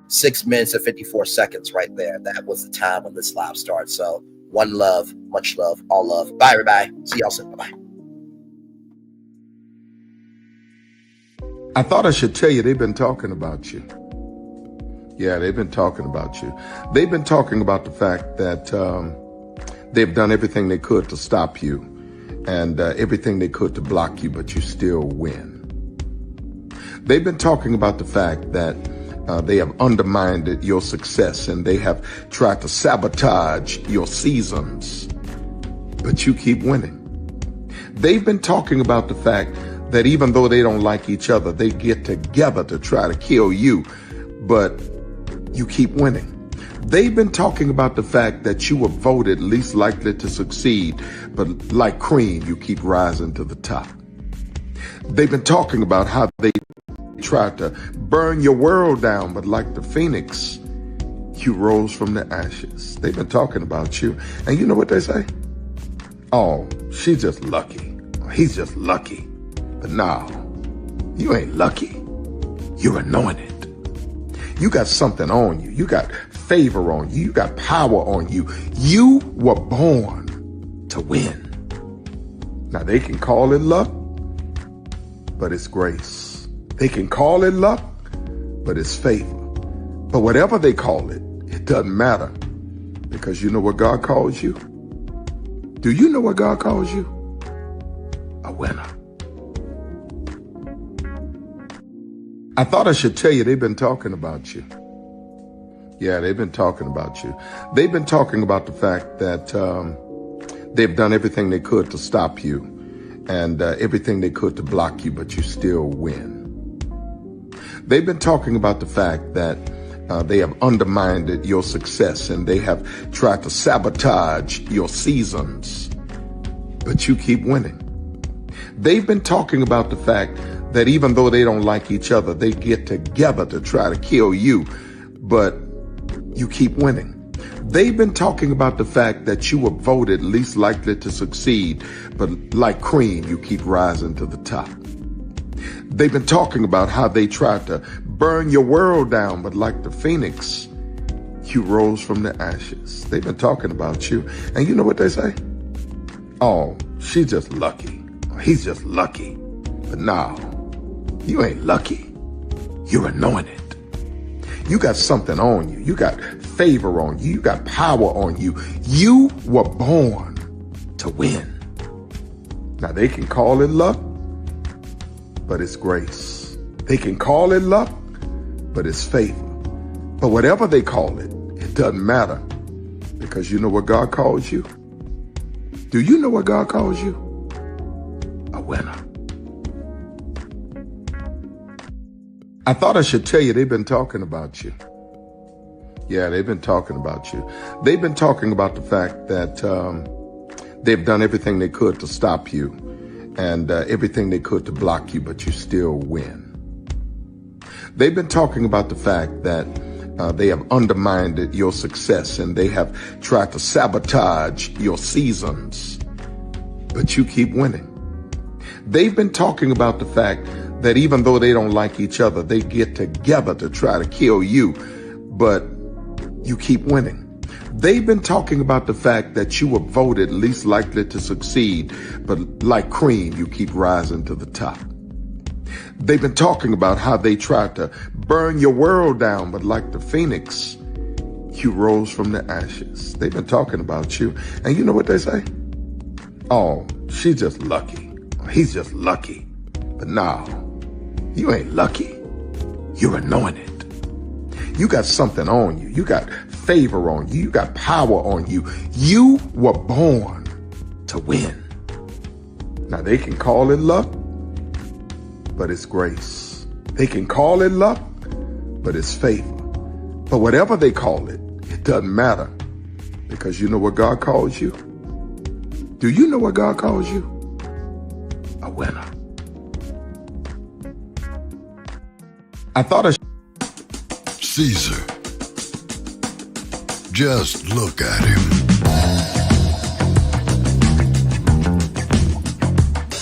Speaker 5: 6 minutes and 54 seconds right there. That was the time when this live starts. So one love, much love, all love. Bye, everybody. See y'all soon. Bye-bye.
Speaker 17: I thought I should tell you, they've been talking about you. Yeah, they've been talking about you. They've been talking about the fact that they've done everything they could to stop you and everything they could to block you, but you still win. They've been talking about the fact that they have undermined your success and they have tried to sabotage your seasons, but you keep winning. They've been talking about the fact that even though they don't like each other, they get together to try to kill you, but you keep winning. They've been talking about the fact that you were voted least likely to succeed, but like cream, you keep rising to the top. They've been talking about how they tried to burn your world down, but like the phoenix, you rose from the ashes. They've been talking about you, and you know what they say? Oh, she's just lucky. He's just lucky. But no, you ain't lucky. You're anointed. You got something on you. You got favor on you. You got power on you. You were born to win. Now, they can call it luck, but it's grace. They can call it luck, but it's favor. But whatever they call it, it doesn't matter, because you know what God calls you? Do you know what God calls you? A winner. I thought I should tell you, they've been talking about you. Yeah, they've been talking about you. They've been talking about the fact that they've done everything they could to stop you and everything they could to block you, but you still win. They've been talking about the fact that they have undermined your success and they have tried to sabotage your seasons, but you keep winning. They've been talking about the fact that even though they don't like each other, they get together to try to kill you, but you keep winning. They've been talking about the fact that you were voted least likely to succeed, but like cream, you keep rising to the top. They've been talking about how they tried to burn your world down, but like the phoenix, you rose from the ashes. They've been talking about you, and you know what they say? Oh, she's just lucky. He's just lucky. But no, you ain't lucky. You're anointed. You got something on you. You got favor on you. You got power on you. You were born to win. Now, they can call it luck, but it's grace. They can call it luck, but it's favor. But whatever they call it, it doesn't matter, because you know what God calls you? Do you know what God calls you? A winner. I thought I should tell you, they've been talking about you. Yeah, they've been talking about you. They've been talking about the fact that they've done everything they could to stop you and everything they could to block you, but you still win. They've been talking about the fact that they have undermined your success and they have tried to sabotage your seasons, but you keep winning. They've been talking about the fact that even though they don't like each other, they get together to try to kill you, but you keep winning. They've been talking about the fact that you were voted least likely to succeed, but like cream, you keep rising to the top. They've been talking about how they tried to burn your world down, but like the phoenix, you rose from the ashes. They've been talking about you. And you know what they say? Oh, she's just lucky. He's just lucky. But no, you ain't lucky. You're anointed. You got something on you. You got favor on you. You got power on you. You were born to win. Now, they can call it luck, but it's grace. They can call it luck, but it's favor. But whatever they call it, it doesn't matter, because you know what God calls you? Do you know what God calls you? A winner. I thought
Speaker 1: Caesar. Just look at him.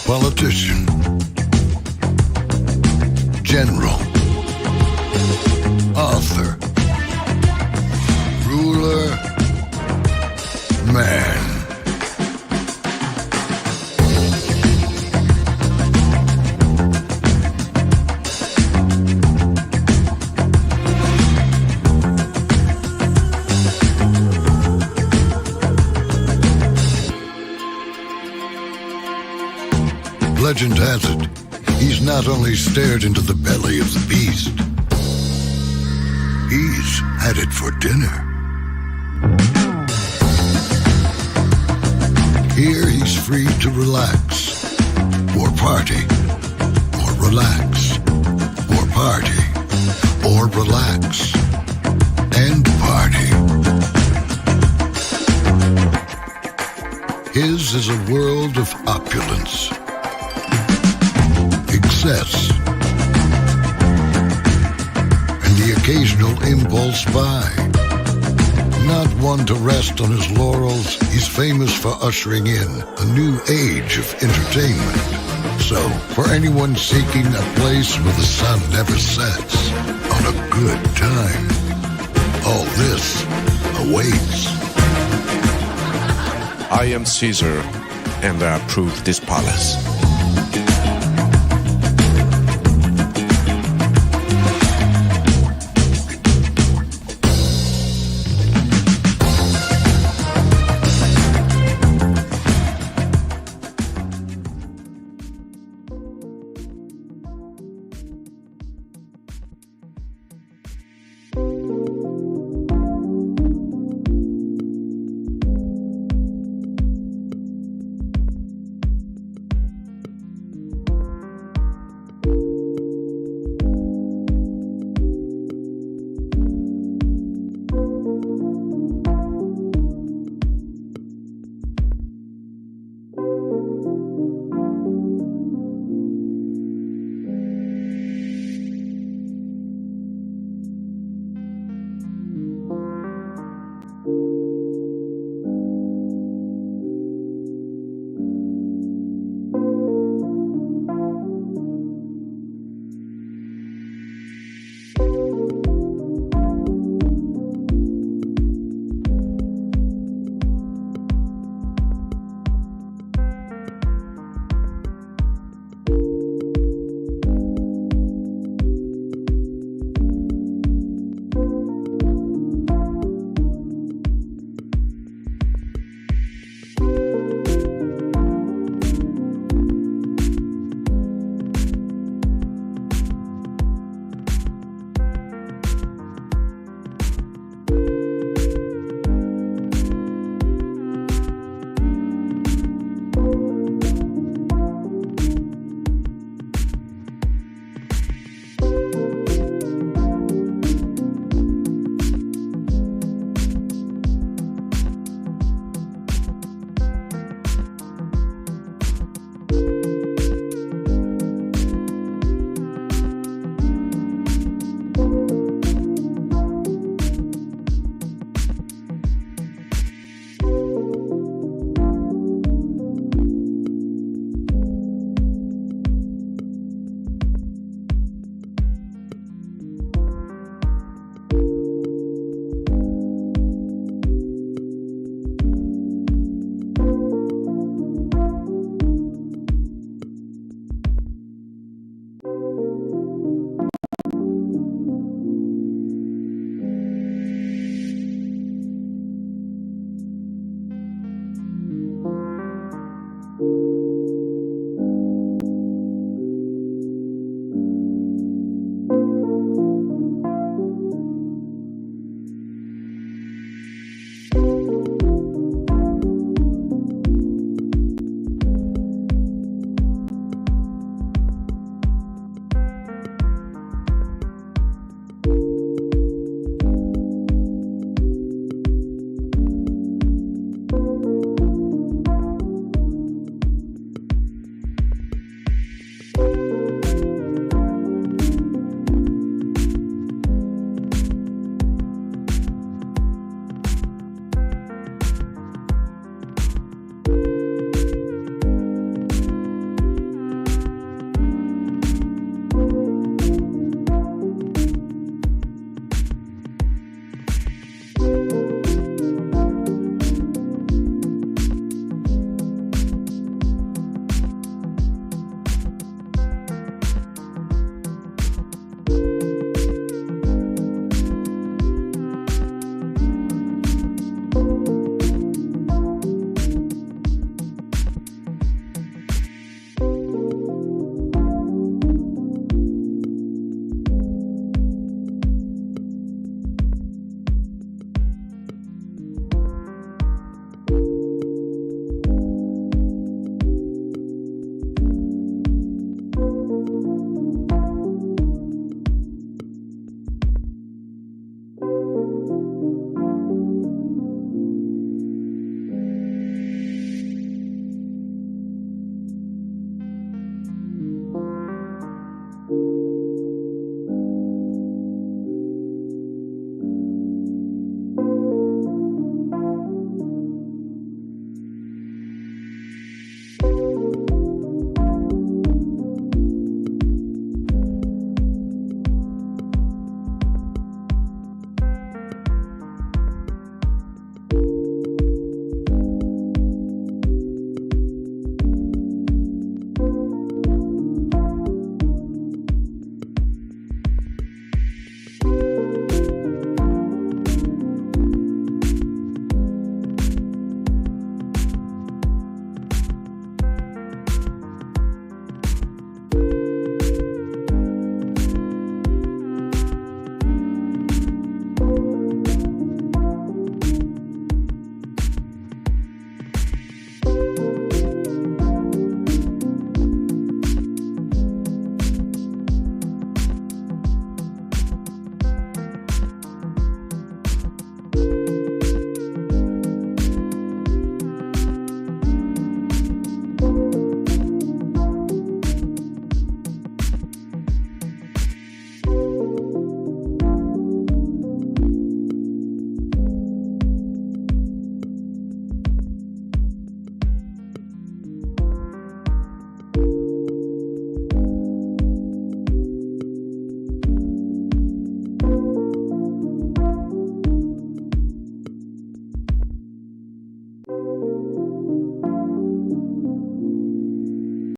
Speaker 1: Politician. General. Author. Ruler. Man. Legend has it, he's not only stared into the belly of the beast, he's had it for dinner. Here he's free to relax, or party, or relax, or party, or relax, and party. His is a world of opulence, excess, and the occasional impulse buy. Not one to rest on his laurels, he's famous for ushering in a new age of entertainment. So, for anyone seeking a place where the sun never sets on a good time, all this awaits.
Speaker 11: I am Caesar, and I approve this palace.